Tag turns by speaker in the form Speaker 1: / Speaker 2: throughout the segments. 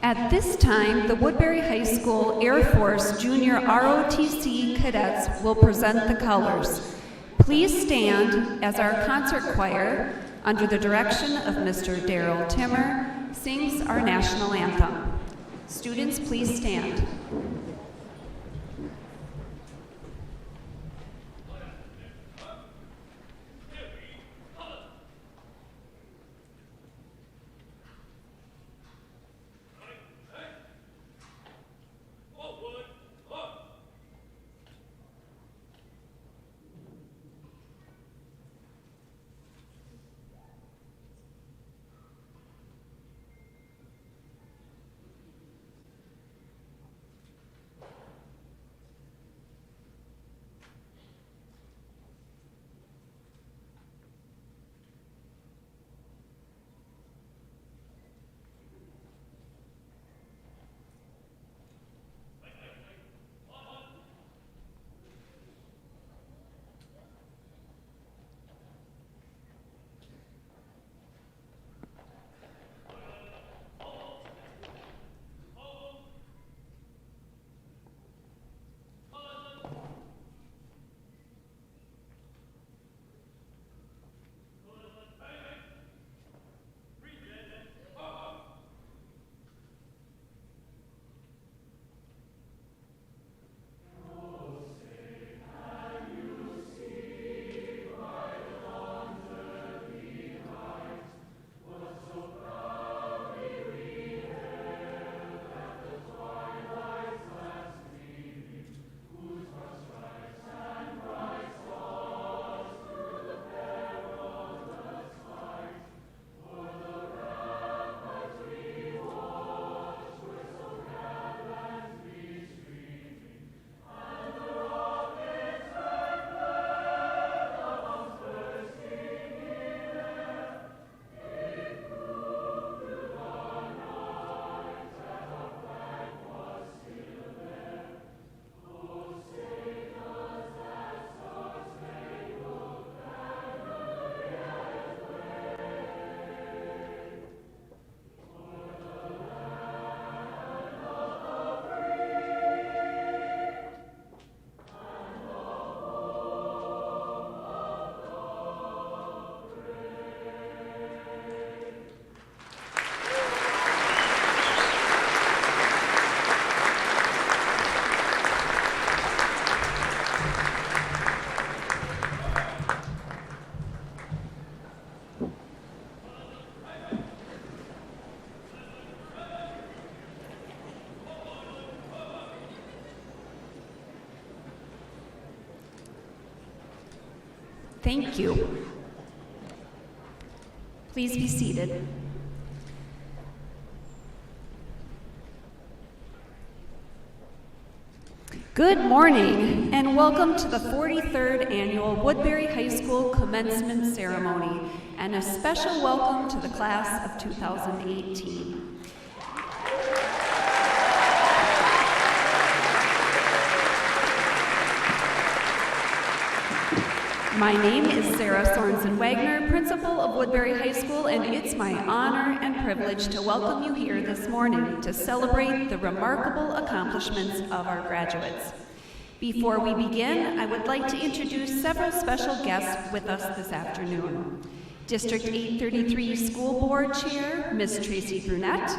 Speaker 1: At this time, the Woodbury High School Air Force Junior ROTC cadets will present the colors. Please stand as our concert choir, under the direction of Mr. Darrell Timmer, sings our national anthem. Students, please stand. Thank you. Please be seated. Good morning, and welcome to the 43rd Annual Woodbury High School Commencement Ceremony, and a special welcome to the class of 2018. My name is Sarah Sorensen-Wagner, principal of Woodbury High School, and it's my honor and privilege to welcome you here this morning to celebrate the remarkable accomplishments of our graduates. Before we begin, I would like to introduce several special guests with us this afternoon. District 833 School Board Chair, Ms. Tracy Brunette,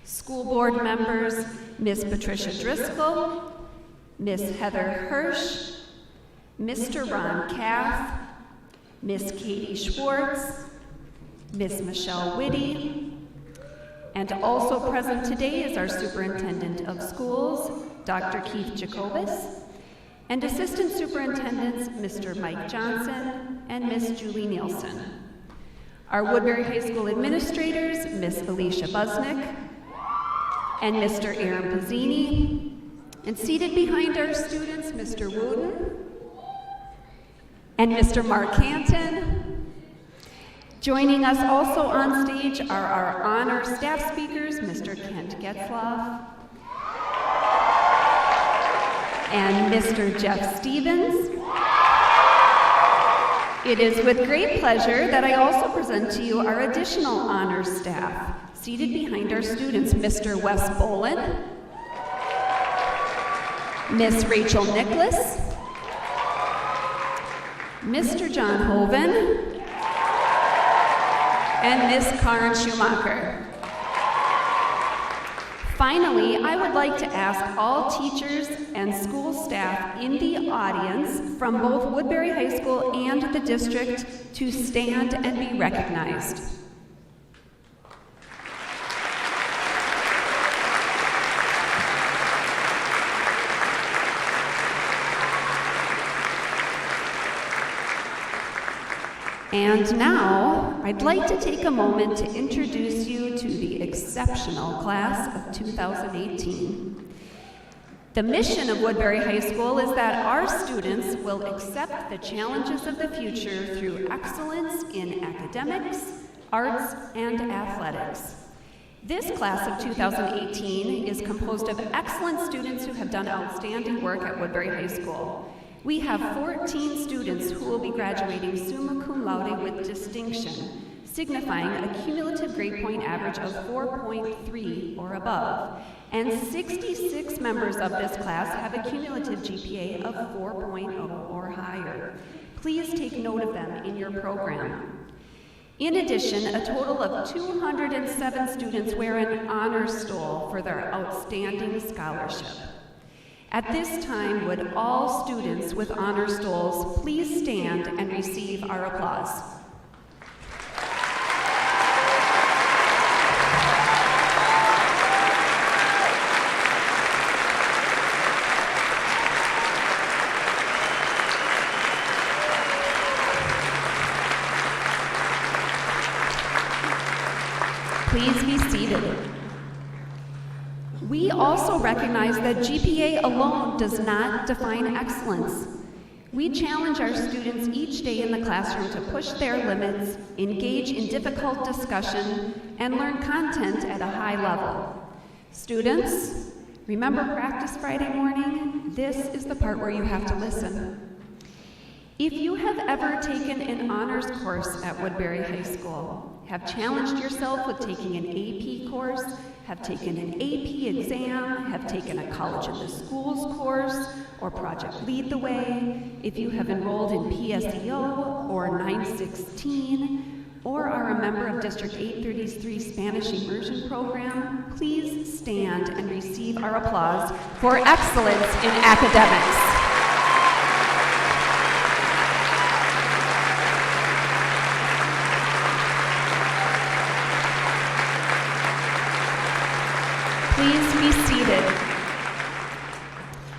Speaker 1: School Board members, Ms. Patricia Driscoll, Ms. Heather Hirsch, Mr. Ron Caff, Ms. Katie Schwartz, Ms. Michelle Whitty, and also present today is our Superintendent of Schools, Dr. Keith Jacobus, and Assistant Superintendents, Mr. Mike Johnson and Ms. Julie Nielsen. Our Woodbury High School administrators, Ms. Alicia Busnick and Mr. Aaron Pizzini, and seated behind our students, Mr. Wooten and Mr. Mark Canton. Joining us also on stage are our honor staff speakers, Mr. Kent Getzlaff and Mr. Jeff Stevens. It is with great pleasure that I also present to you our additional honor staff, Seated behind our students, Mr. Wes Bolin, Miss Rachel Nicholas, Mr. John Hoven, and Miss Karen Schumacher. Finally, I would like to ask all teachers and school staff in the audience from both Woodbury High School and the district to stand and be recognized. And now, I'd like to take a moment to introduce you to the exceptional class of 2018. The mission of Woodbury High School is that our students will accept the challenges of the future through excellence in academics, arts, and athletics. This class of 2018 is composed of excellent students who have done outstanding work at Woodbury High School. We have 14 students who will be graduating summa cum laude with distinction, signifying a cumulative grade point average of 4.3 or above, and 66 members of this class have a cumulative GPA of 4.0 or higher. Please take note of them in your program. In addition, a total of 207 students wear an honor stole for their outstanding scholarship. At this time, would all students with honor stoles please stand and receive our applause? Please be seated. We also recognize that GPA alone does not define excellence. We challenge our students each day in the classroom to push their limits, engage in difficult discussion, and learn content at a high level. Students, remember practice Friday morning? This is the part where you have to listen. If you have ever taken an honors course at Woodbury High School, have challenged yourself with taking an AP course, have taken an AP exam, have taken a College in the Schools course, or Project Lead the Way, if you have enrolled in PSEO or 916, or are a member of District 833 Spanish Immersion Program, please stand and receive our applause for excellence in academics. Please be seated.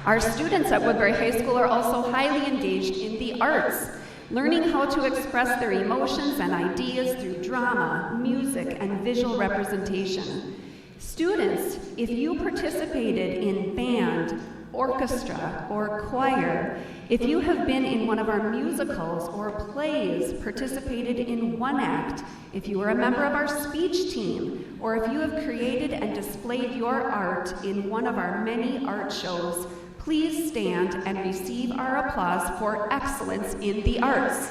Speaker 1: Our students at Woodbury High School are also highly engaged in the arts, learning how to express their emotions and ideas through drama, music, and visual representation. Students, if you participated in band, orchestra, or choir, if you have been in one of our musicals or plays, participated in one act, if you are a member of our speech team, or if you have created and displayed your art in one of our many art shows, please stand and receive our applause for excellence in the arts.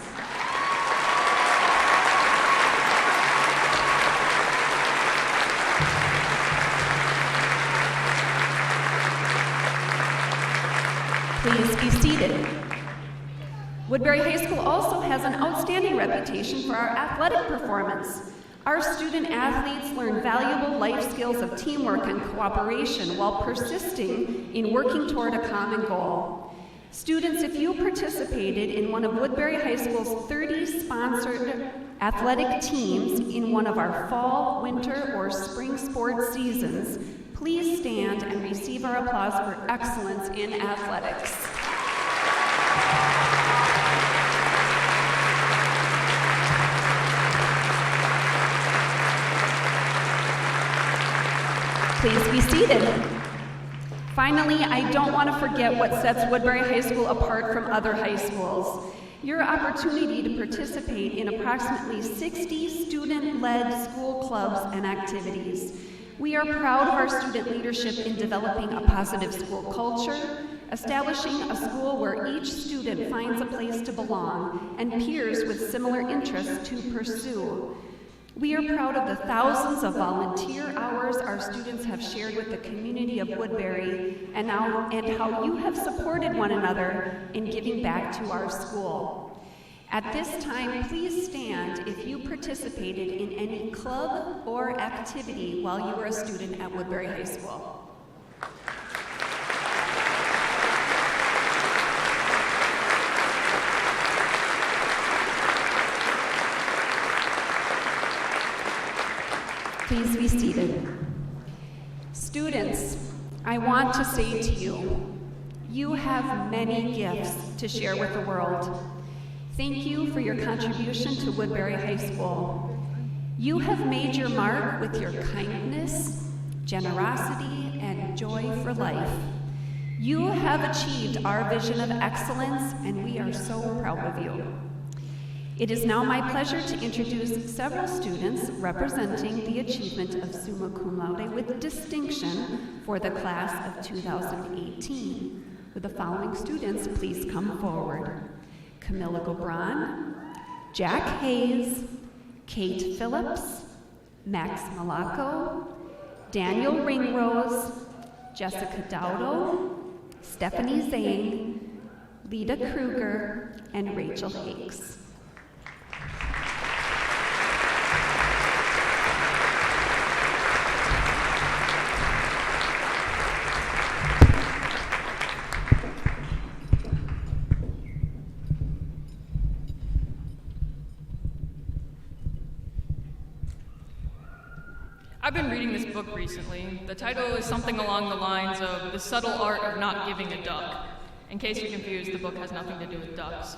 Speaker 1: Please be seated. Woodbury High School also has an outstanding reputation for our athletic performance. Our student athletes learn valuable life skills of teamwork and cooperation while persisting in working toward a common goal. Students, if you participated in one of Woodbury High School's 30 sponsored athletic teams in one of our fall, winter, or spring sports seasons, please stand and receive our applause for excellence in athletics. Please be seated. Finally, I don't want to forget what sets Woodbury High School apart from other high schools. Your opportunity to participate in approximately 60 student-led school clubs and activities. We are proud of our student leadership in developing a positive school culture, establishing a school where each student finds a place to belong and peers with similar interests to pursue. We are proud of the thousands of volunteer hours our students have shared with the community of Woodbury and how you have supported one another in giving back to our school. At this time, please stand if you participated in any club or activity while you were a student at Woodbury High School. Please be seated. Students, I want to say to you, you have many gifts to share with the world. Thank you for your contribution to Woodbury High School. You have made your mark with your kindness, generosity, and joy for life. You have achieved our vision of excellence, and we are so proud of you. It is now my pleasure to introduce several students representing the achievement of summa cum laude with distinction for the class of 2018. Would the following students please come forward? Camilla Gobran, Jack Hayes, Kate Phillips, Max Malaco, Daniel Ringrose, Jessica Dowdo, Stephanie Zane, Lita Kruger, and Rachel Hakes.
Speaker 2: I've been reading this book recently. The title is something along the lines of The Subtle Art of Not Giving a Duck. In case you're confused, the book has nothing to do with ducks.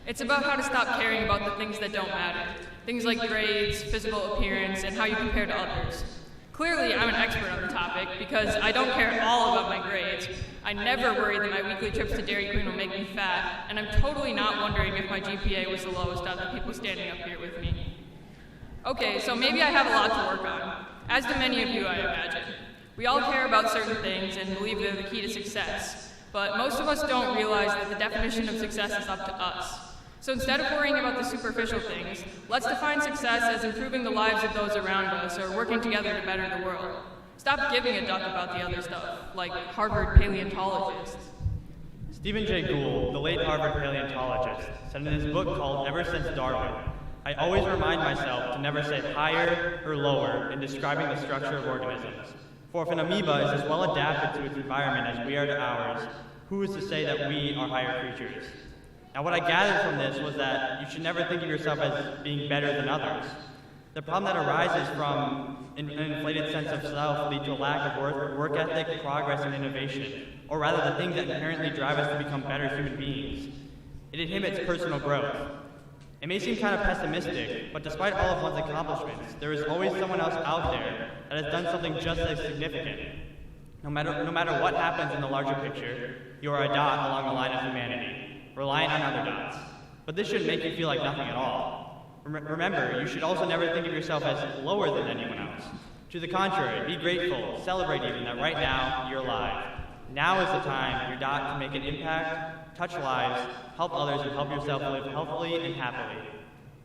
Speaker 2: It's about how to stop caring about the things that don't matter. Things like grades, physical appearance, and how you compare to others. Clearly, I'm an expert on the topic because I don't care at all about my grades. I never worry that my weekly trips to Dairy Queen will make me fat, and I'm totally not wondering if my GPA was the lowest out of the people standing up here with me. Okay, so maybe I have a lot to work on. As do many of you, I imagine. We all care about certain things and believe they're the key to success, but most of us don't realize that the definition of success is up to us. So instead of worrying about the superficial things, let's define success as improving the lives of those around us or working together to better the world. Stop giving a duck about the other stuff, like Harvard paleontologists.
Speaker 3: Stephen Jay Gould, the late Harvard paleontologist, said in his book called Ever Since Darwin, I always remind myself to never say higher or lower in describing the structure of organisms. For if an amoeba is as well adapted to its environment as we are to ours, who is to say that we are higher creatures? Now what I gathered from this was that you should never think of yourself as being better than others. The problem that arises from an inflated sense of self leads to a lack of work ethic, progress, and innovation, or rather the things that inherently drive us to become better human beings. It inhibits personal growth. It may seem kind of pessimistic, but despite all of one's accomplishments, there is always someone else out there that has done something just as significant. No matter what happens in the larger picture, you are a dot along the line of humanity, relying on other dots. But this shouldn't make you feel like nothing at all. Remember, you should also never think of yourself as lower than anyone else. To the contrary, be grateful, celebrate even that right now you're alive. Now is the time your dot can make an impact, touch lives, help others, and help yourself live healthily and happily.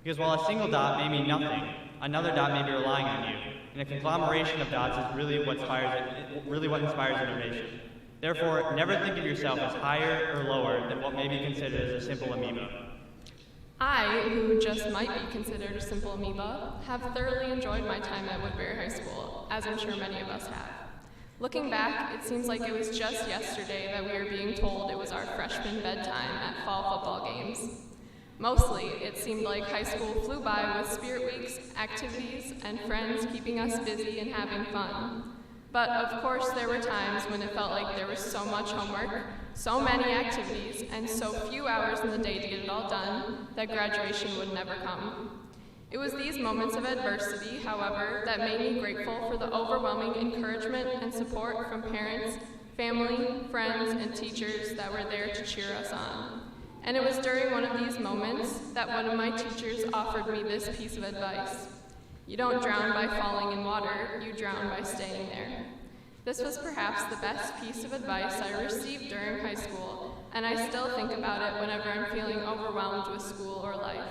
Speaker 3: Because while a single dot may mean nothing, another dot may be relying on you, and a conglomeration of dots is really what inspires innovation. Therefore, never think of yourself as higher or lower than what may be considered as a simple amoeba.
Speaker 4: I, who just might be considered a simple amoeba, have thoroughly enjoyed my time at Woodbury High School, as I'm sure many of us have. Looking back, it seems like it was just yesterday that we were being told it was our freshman bedtime at fall football games. Mostly, it seemed like high school flew by with spirit weeks, activities, and friends keeping us busy and having fun. But of course, there were times when it felt like there was so much homework, so many activities, and so few hours in the day to get it all done that graduation would never come. It was these moments of adversity, however, that made me grateful for the overwhelming encouragement and support from parents, family, friends, and teachers that were there to cheer us on. And it was during one of these moments that one of my teachers offered me this piece of advice. You don't drown by falling in water, you drown by staying there. This was perhaps the best piece of advice I received during high school, and I still think about it whenever I'm feeling overwhelmed with school or life.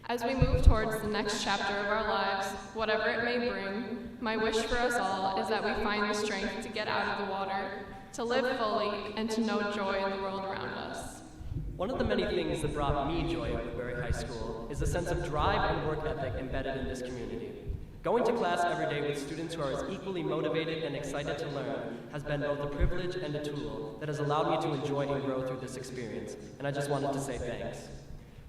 Speaker 4: As we move towards the next chapter of our lives, whatever it may bring, my wish for us all is that we find the strength to get out of the water, to live fully, and to know joy in the world around us.
Speaker 5: One of the many things that brought me joy at Woodbury High School is the sense of drive and work ethic embedded in this community. Going to class every day with students who are as equally motivated and excited to learn has been both a privilege and a tool that has allowed me to enjoy and grow through this experience, and I just wanted to say thanks.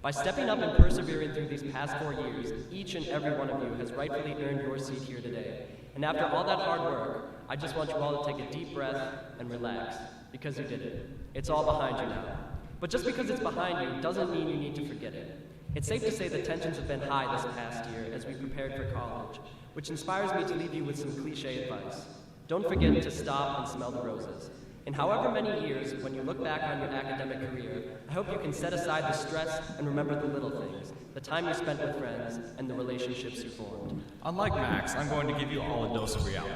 Speaker 5: By stepping up and persevering through these past 4 years, each and every one of you has rightfully earned your seat here today. And after all that hard work, I just want you all to take a deep breath and relax, because you did it. It's all behind you now. But just because it's behind you doesn't mean you need to forget it. It's safe to say that tensions have been high this past year as we prepared for college, which inspires me to leave you with some cliche advice. Don't forget to stop and smell the roses. In however many years, when you look back on your academic career, I hope you can set aside the stress and remember the little things, the time you spent with friends, and the relationships you formed.
Speaker 6: Unlike Max, I'm going to give you all a dose of reality.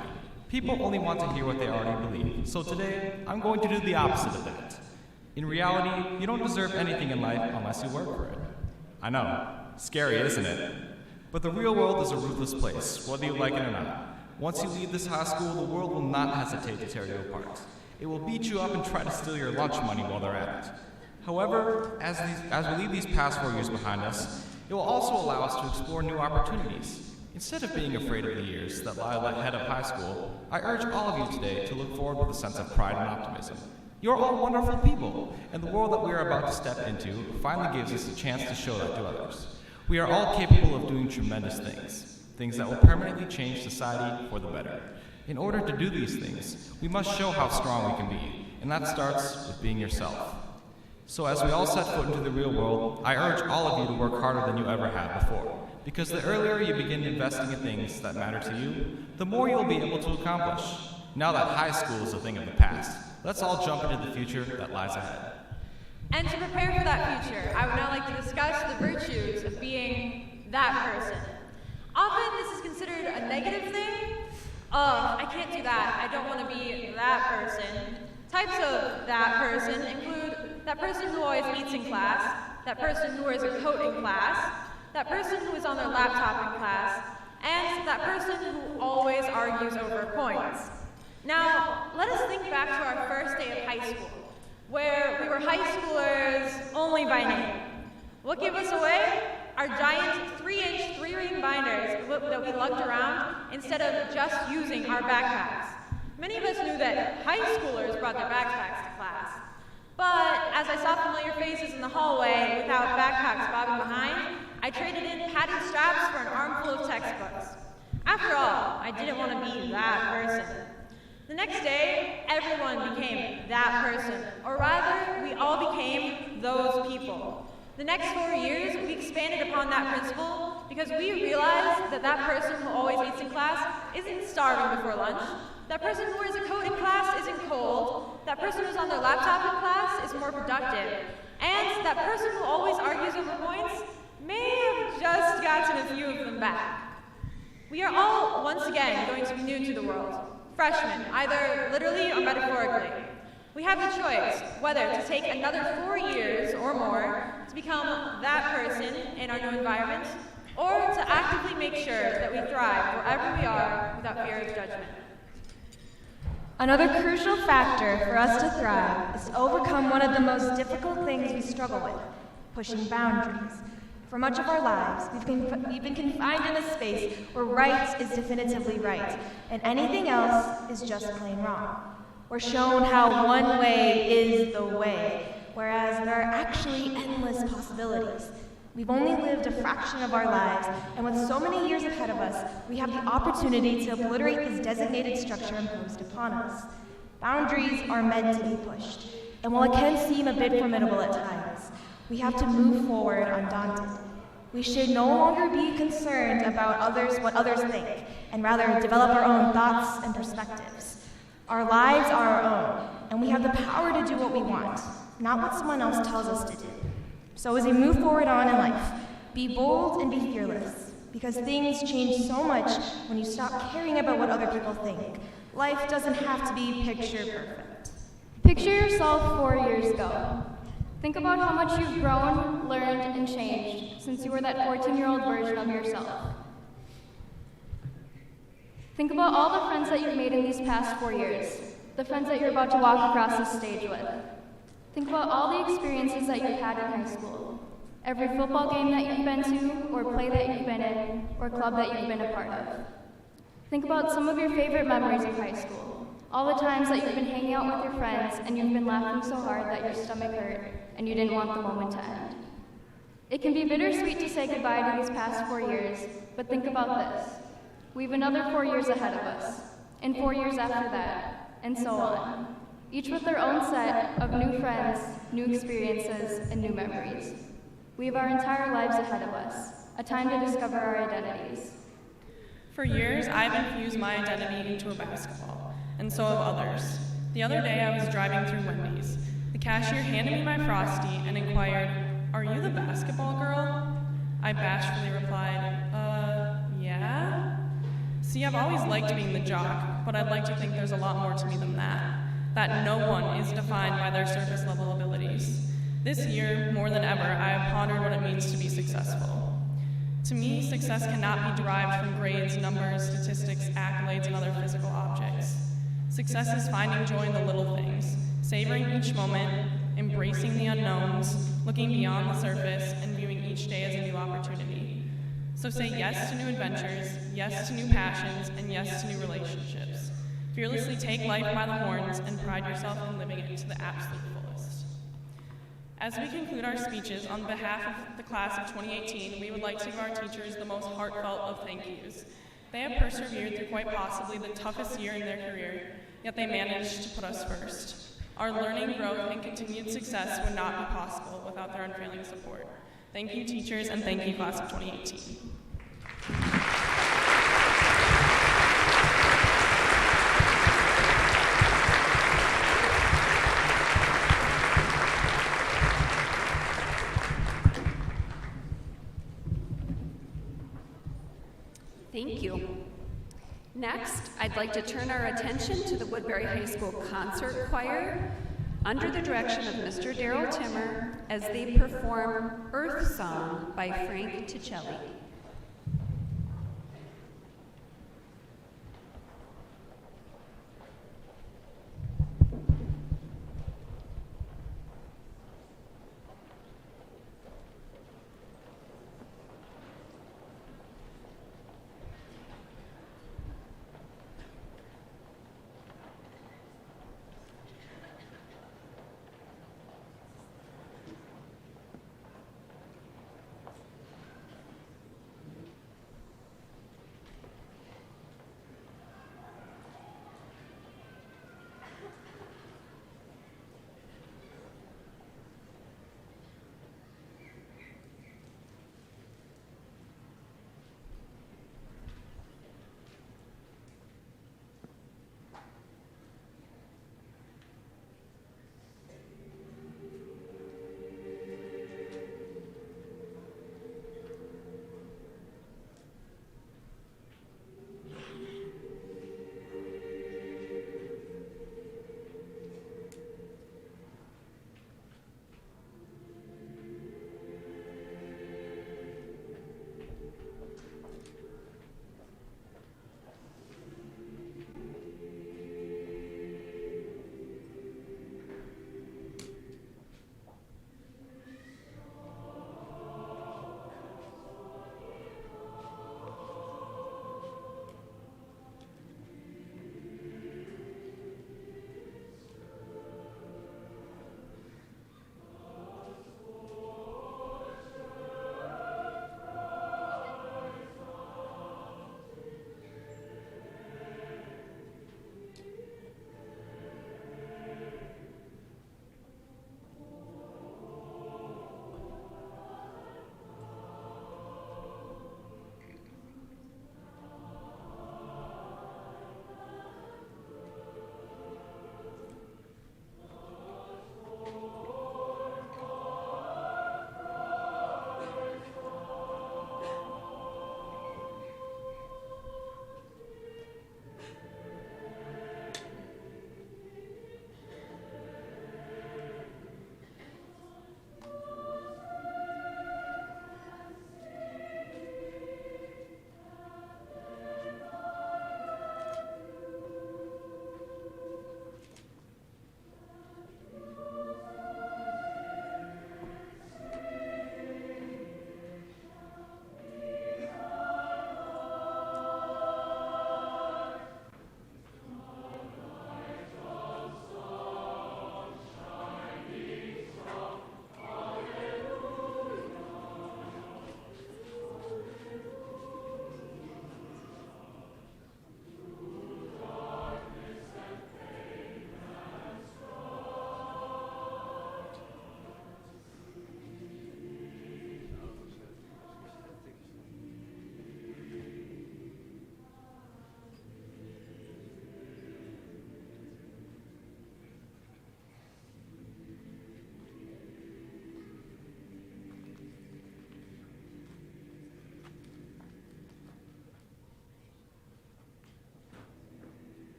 Speaker 6: People only want to hear what they already believe, so today, I'm going to do the opposite of that. In reality, you don't deserve anything in life unless you work for it. I know, scary, isn't it? But the real world is a ruthless place, whether you like it or not. Once you leave this high school, the world will not hesitate to tear you apart. It will beat you up and try to steal your lunch money while they're at it. However, as we leave these past 4 years behind us, it will also allow us to explore new opportunities. Instead of being afraid of the years that lie ahead of high school, I urge all of you today to look forward with a sense of pride and optimism. You're all wonderful people, and the world that we are about to step into finally gives us a chance to show that to others. We are all capable of doing tremendous things, things that will permanently change society for the better. In order to do these things, we must show how strong we can be, and that starts with being yourself. So as we all set foot into the real world, I urge all of you to work harder than you ever have before, because the earlier you begin investing in things that matter to you, the more you'll be able to accomplish. Now that high school is a thing of the past, let's all jump into the future that lies ahead.
Speaker 7: And to prepare for that future, I would now like to discuss the virtues of being that person. Often this is considered a negative thing. I can't do that. I don't want to be that person. Types of that person include that person who always eats in class, that person who wears a coat in class, that person who is on their laptop in class, and that person who always argues over points. Now, let us think back to our first day of high school, where we were high schoolers only by name. What gave us away? Our giant 3-inch 3-ring binders that we lugged around instead of just using our backpacks. Many of us knew that high schoolers brought their backpacks to class. But as I saw familiar faces in the hallway without backpacks bobbing behind, I traded in padded straps for an armful of textbooks. After all, I didn't want to be that person. The next day, everyone became that person, or rather, we all became those people. The next 4 years, we expanded upon that principle because we realized that that person who always eats in class isn't starving before lunch, that person who wears a coat in class isn't cold, that person who's on their laptop in class is more productive, and that person who always argues over points may have just gotten a few of them back. We are all, once again, going to be new to the world. Freshmen, either literally or metaphorically. We have the choice whether to take another 4 years or more to become that person in our new environment, or to actively make sure that we thrive wherever we are without fear of judgment.
Speaker 8: Another crucial factor for us to thrive is to overcome one of the most difficult things we struggle with, pushing boundaries. For much of our lives, we've been confined in a space where right is definitively right, and anything else is just plain wrong. We're shown how one way is the way, whereas there are actually endless possibilities. We've only lived a fraction of our lives, and with so many years ahead of us, we have the opportunity to obliterate this designated structure imposed upon us. Boundaries are meant to be pushed, and while it can seem a bit formidable at times, we have to move forward undaunted. We should no longer be concerned about what others think, and rather develop our own thoughts and perspectives. Our lives are our own, and we have the power to do what we want, not what someone else tells us to do. So as we move forward on in life, be bold and be fearless, because things change so much when you stop caring about what other people think. Life doesn't have to be picture perfect.
Speaker 9: Picture yourself 4 years ago. Think about how much you've grown, learned, and changed since since you were that 14-year-old version of yourself. Think about all the friends that you've made in these past 4 years, the friends that you're about to walk across this stage with. Think about all the experiences that you've had in high school, every football game that you've been to, or play that you've been in, or club that you've been a part of. Think about some of your favorite memories of high school, all the times that you've been hanging out with your friends and you've been laughing so hard that your stomach hurt and you didn't want the moment to end. It can be bittersweet to say goodbye to these past 4 years, but think about this. We have another 4 years ahead of us, and 4 years after that, and so on, each with their own set of new friends, new experiences, and new memories. We have our entire lives ahead of us, a time to discover our identities.
Speaker 10: For years, I've infused my identity into a basketball, and so have others. The other day, I was driving through Wendy's. The cashier handed me my Frosty and inquired, "Are you the basketball girl?" I bashfully replied, yeah? See, I've always liked being the jock, but I'd like to think there's a lot more to me than that no one is defined by their surface level abilities. This year, more than ever, I have pondered what it means to be successful. To me, success cannot be derived from grades, numbers, statistics, accolades, and other physical objects. Success is finding joy in the little things, savoring each moment, embracing the unknowns, looking beyond the surface, and viewing each day as a new opportunity. So say yes to new adventures, yes to new passions, and yes to new relationships. Fearlessly take life by the horns and pride yourself in living it to the absolute fullest. As we conclude our speeches, on behalf of the class of 2018, we would like to give our teachers the most heartfelt of thank yous. They have persevered through quite possibly the toughest year in their career, yet they managed to put us first. Our learning, growth, and continued success would not be possible without their unfailing support. Thank you, teachers, and thank you, class of 2018.
Speaker 1: Thank you. Next, I'd like to turn our attention to the Woodbury High School Concert Choir under the direction of Mr. Darrell Timmer as they perform Earth Song by Frank Ticelli.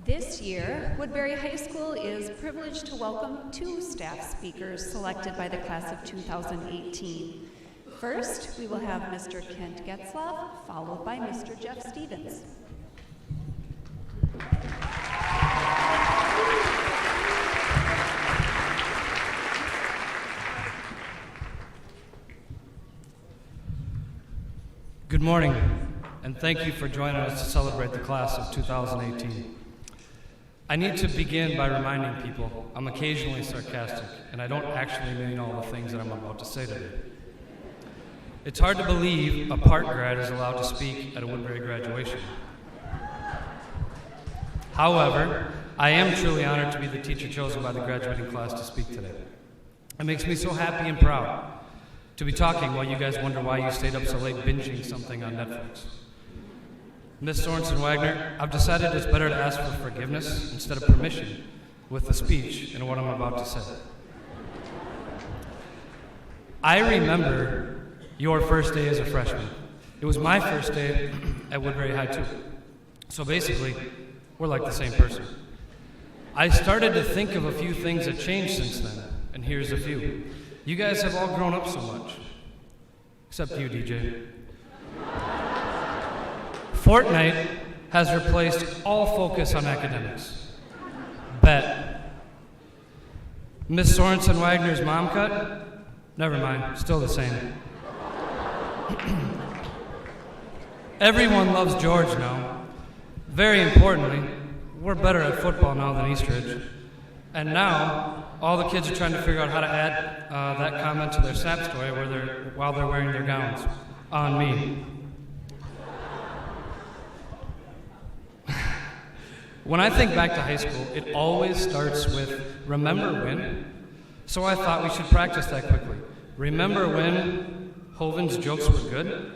Speaker 1: This year, Woodbury High School is privileged to welcome 2 staff speakers selected by the class of 2018. First, we will have Mr. Kent Getzlaff, followed by Mr. Jeff Stevens.
Speaker 11: Good morning, and thank you for joining us to celebrate the class of 2018. I need to begin by reminding people I'm occasionally sarcastic, and I don't actually mean all the things that I'm about to say today. It's hard to believe a part grad is allowed to speak at a Woodbury graduation. However, I am truly honored to be the teacher chosen by the graduating class to speak today. It makes me so happy and proud to be talking while you guys wonder why you stayed up so late binging something on Netflix. Miss Sorensen-Wagner, I've decided it's better to ask for forgiveness instead of permission with the speech and what I'm about to say. I remember your first day as a freshman. It was my first day at Woodbury High too. So basically, we're like the same person. I started to think of a few things that changed since then, and here's a few. You guys have all grown up so much. Except you, DJ. Fortnite has replaced all focus on academics. Bet. Miss Sorensen-Wagner's mom cut? Never mind, still the same. Everyone loves George now. Very importantly, we're better at football now than Eastridge. And now, all the kids are trying to figure out how to add that comment to their Snap story while they're wearing their gowns. On me. When I think back to high school, it always starts with, remember when? So I thought we should practice that quickly. Remember when Hovind's jokes were good?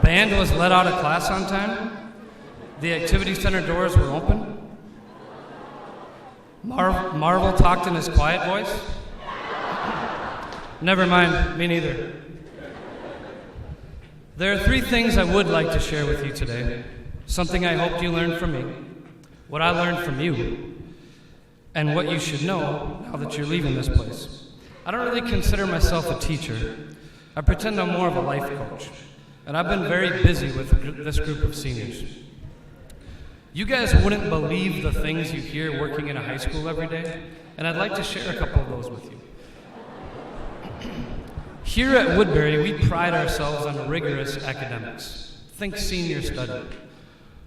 Speaker 11: Band was let out of class on time? The activity center doors were open? Marvel talked in his quiet voice? Never mind, me neither. There are 3 things I would like to share with you today. Something I hoped you learned from me, what I learned from you, and what you should know now that you're leaving this place. I don't really consider myself a teacher. I pretend I'm more of a life coach, and I've been very busy with this group of seniors. You guys wouldn't believe the things you hear working in a high school every day, and I'd like to share a couple of those with you. Here at Woodbury, we pride ourselves on rigorous academics. Think senior study.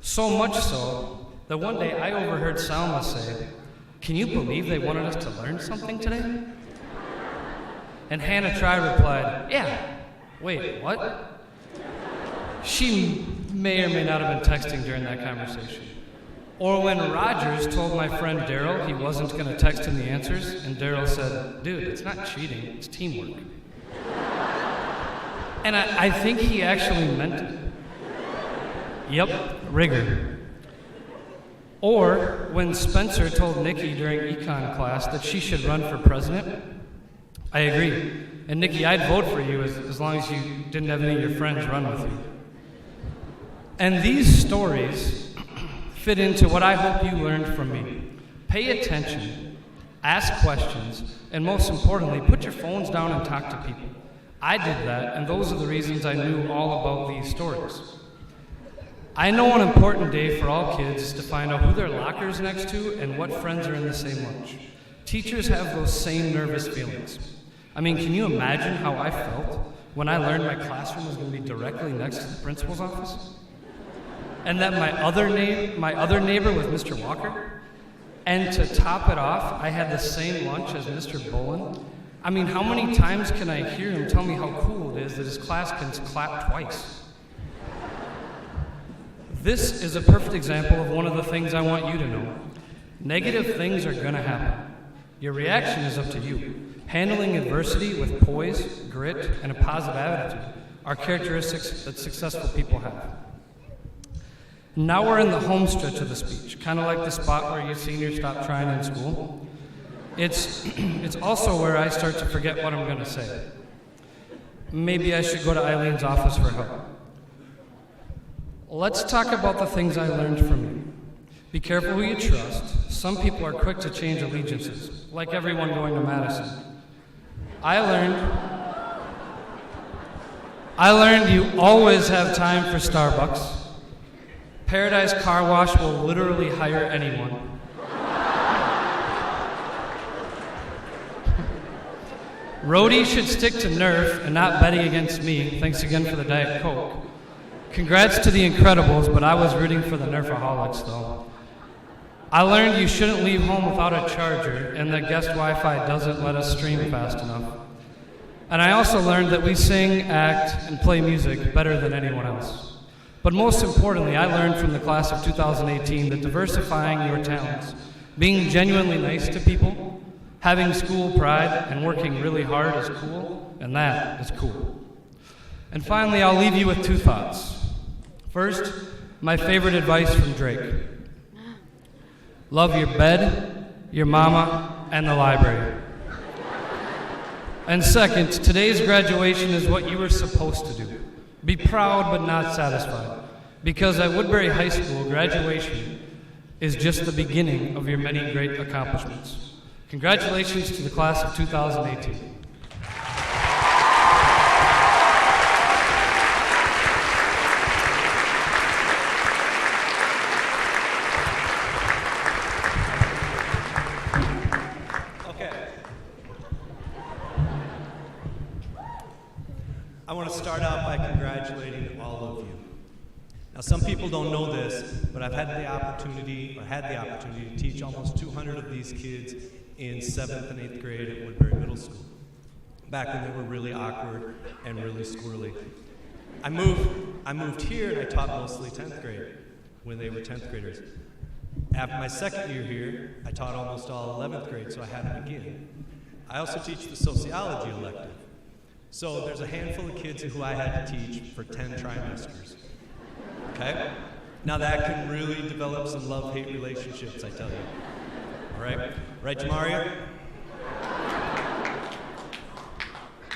Speaker 11: So much so that one day I overheard Salma say, "Can you believe they wanted us to learn something today?" And Hannah Try replied, "Yeah. Wait, what?" She may or may not have been texting during that conversation. Or when Rogers told my friend Daryl he wasn't going to text him the answers, and Daryl said, "Dude, it's not cheating, it's teamwork." And I think he actually meant it. Yep, rigor. Or when Spencer told Nikki during econ class that she should run for president, I agree. And Nikki, I'd vote for you as long as you didn't have any of your friends run with you. And these stories fit into what I hope you learned from me. Pay attention, ask questions, and most importantly, put your phones down and talk to people. I did that, and those are the reasons I knew all about these stories. I know an important day for all kids is to find out who their locker's next to and what friends are in the same lunch. Teachers have those same nervous feelings. I mean, can you imagine how I felt when I learned my classroom was going to be directly next to the principal's office? And that my other neighbor was Mr. Walker? And to top it off, I had the same lunch as Mr. Bolin. I mean, how many times can I hear him tell me how cool it is that his class can clap twice? This is a perfect example of one of the things I want you to know. Negative things are going to happen. Your reaction is up to you. Handling adversity with poise, grit, and a positive attitude are characteristics that successful people have. Now we're in the home stretch of the speech, kind of like the spot where you seniors stop trying in school. It's also where I start to forget what I'm going to say. Maybe I should go to Eileen's office for help. Let's talk about the things I learned from you. Be careful who you trust. Some people are quick to change allegiances, like everyone going to Madison. I learned you always have time for Starbucks. Paradise Car Wash will literally hire anyone. Rhodey should stick to Nerf and not betting against me. Thanks again for the Diet Coke. Congrats to the Incredibles, but I was rooting for the Nerfaholics, though. I learned you shouldn't leave home without a charger, and that guest Wi-Fi doesn't let us stream fast enough. And I also learned that we sing, act, and play music better than anyone else. But most importantly, I learned from the class of 2018 that diversifying your talents, being genuinely nice to people, having school pride, and working really hard is cool, and that is cool. And finally, I'll leave you with two thoughts. First, my favorite advice from Drake. Love your bed, your mama, and the library. And second, today's graduation is what you were supposed to do. Be proud but not satisfied. Because at Woodbury High School, graduation is just the beginning of your many great accomplishments. Congratulations to the class of 2018.
Speaker 12: Okay. I want to start out by congratulating all of you. Now, some people don't know this, but I've had the opportunity to teach almost 200 of these kids in 7th and 8th grade at Woodbury Middle School, back when they were really awkward and really squirrely. I moved here and I taught mostly 10th grade when they were 10th graders. After my second year here, I taught almost all 11th grade, so I had them again. I also teach the sociology elective. So there's a handful of kids who I had to teach for 10 trimesters. Okay? Now that can really develop some love-hate relationships, I tell you. All right? Right, Jamaria?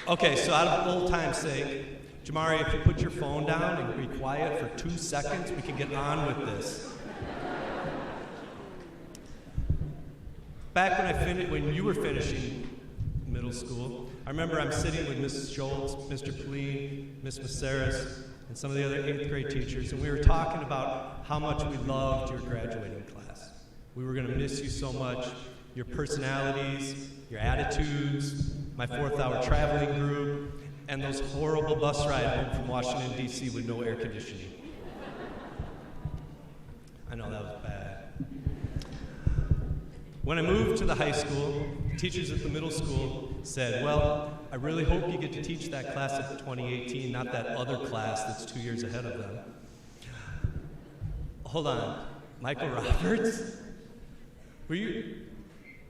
Speaker 12: Okay, so out of old time's sake, Jamaria, if you put your phone down and be quiet for 2 seconds, we can get on with this. Back when you were finishing middle school, I remember I'm sitting with Mrs. Schultz, Mr. Plee, Miss Maceras, and some of the other 8th grade teachers, and we were talking about how much we loved your graduating class. We were going to miss you so much, your personalities, your attitudes, my 4th hour traveling group, and those horrible bus ride home from Washington, D.C. with no air conditioning. I know that was bad. When I moved to the high school, teachers at the middle school said, well, I really hope you get to teach that class of 2018, not that other class that's 2 years ahead of them. Hold on, Michael Roberts? Were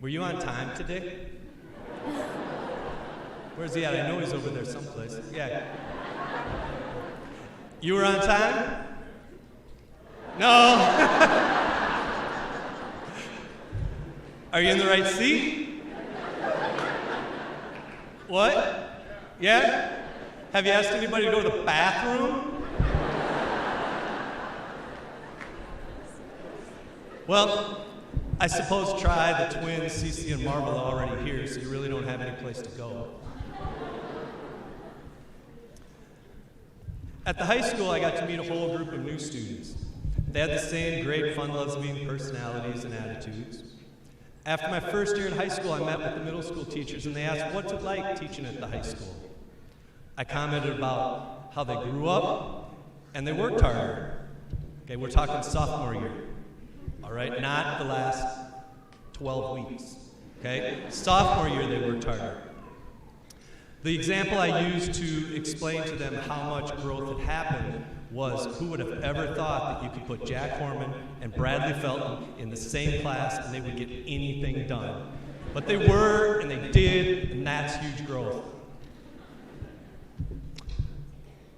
Speaker 12: you on time today? Where's he at? I know he's over there someplace. Yeah. You were on time? No. Are you in the right seat? What? Yeah? Have you asked anybody to go to the bathroom? Well, I suppose try the twins, Cece and Marvel, are already here, so you really don't have any place to go. At the high school, I got to meet a whole group of new students. They had the same great, fun-loving personalities and attitudes. After my first year in high school, I met with the middle school teachers, and they asked, what's it like teaching at the high school? I commented about how they grew up, and they worked harder. Okay, we're talking sophomore year, all right? Not the last 12 weeks, okay? Sophomore year, they worked harder. The example I used to explain to them how much growth had happened was, who would have ever thought that you could put Jack Horman and Bradley Felton in the same class and they would get anything done? But they were, and they did, and that's huge growth.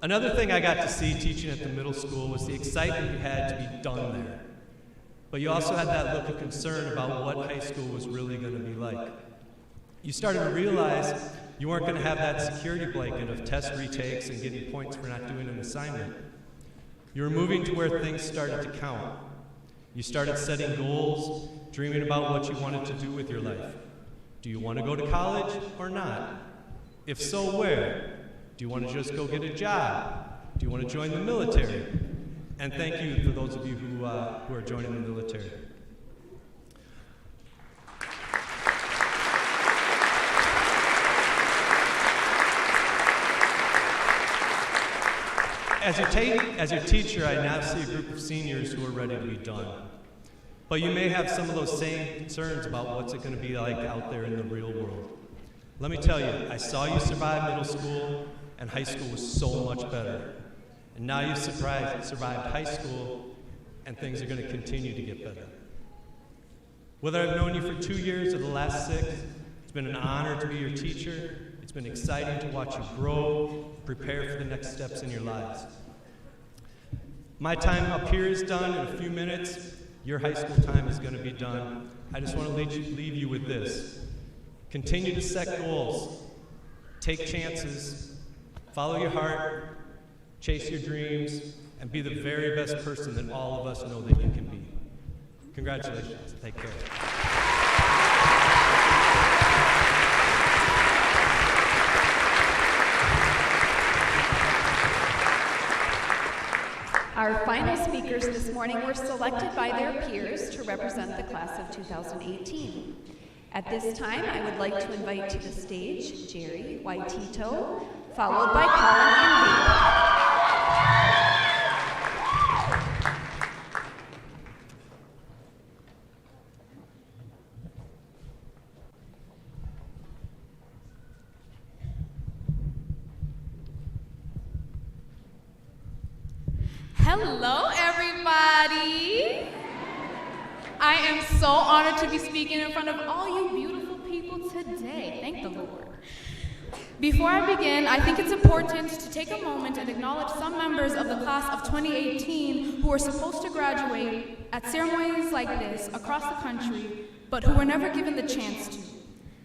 Speaker 12: Another thing I got to see teaching at the middle school was the excitement you had to be done there. But you also had that look of concern about what high school was really going to be like. You started to realize you weren't going to have that security blanket of test retakes and getting points for not doing an assignment. You were moving to where things started to count. You started setting goals, dreaming about what you wanted to do with your life. Do you want to go to college or not? If so, where? Do you want to just go get a job? Do you want to join the military? And thank you for those of you who are joining the military. As your teacher, I now see a group of seniors who are ready to be done. But you may have some of those same concerns about what's it going to be like out there in the real world. Let me tell you, I saw you survive middle school, and high school was so much better. And now you've survived high school, and things are going to continue to get better. Whether I've known you for 2 years or the last 6, it's been an honor to be your teacher. It's been exciting to watch you grow, prepare for the next steps in your lives. My time up here is done in a few minutes. Your high school time is going to be done. I just want to leave you with this. Continue to set goals. Take chances. Follow your heart. Chase your dreams. And be the very best person that all of us know that you can be. Congratulations. Take care.
Speaker 1: Our final speakers this morning were selected by their peers to represent the class of 2018. At this time, I would like to invite to the stage Jerry Waitito, followed by Colin Envy.
Speaker 13: Hello, everybody. I am so honored to be speaking in front of all you beautiful people today. Thank the Lord. Before I begin, I think it's important to take a moment and acknowledge some members of the class of 2018 who are supposed to graduate at ceremonies like this across the country, but who were never given the chance to.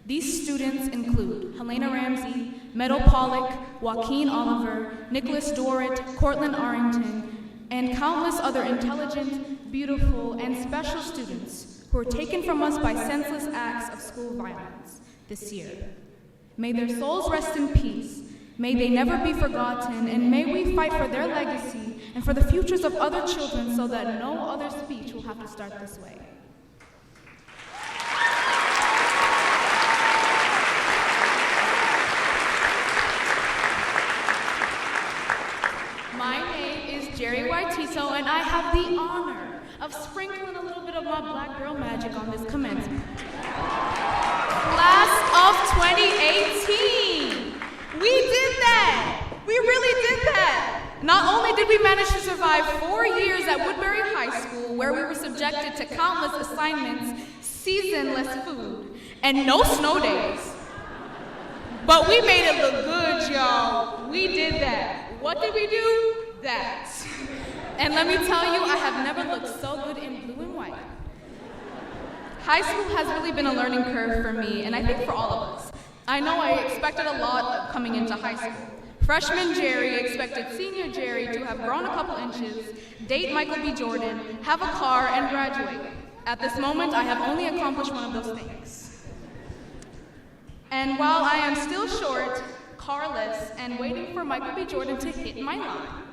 Speaker 13: These students include Helena Ramsey, Meadow Pollock, Joaquin Oliver, Nicholas Dorrit, Cortland Arrington, and countless other intelligent, beautiful, and special students who were taken from us by senseless acts of school violence this year. May their souls rest in peace, may they never be forgotten, and may we fight for their legacy and for the futures of other children so that no other speech will have to start this way. My name is Jerry Waitito, and I have the honor of sprinkling a little bit of my black girl magic on this commencement. Class of 2018. We did that. We really did that. Not only did we manage to survive 4 years at Woodbury High School, where we were subjected to countless assignments, seasonless food, and no snow days, but we made it look good, y'all. We did that. What did we do? That. And let me tell you, I have never looked so good in blue and white. High school has really been a learning curve for me, and I think for all of us. I know I expected a lot coming into high school. Freshman Jerry expected senior Jerry to have grown a couple inches, date Michael B. Jordan, have a car, and graduate. At this moment, I have only accomplished one of those things. And while I am still short, carless, and waiting for Michael B. Jordan to hit my line,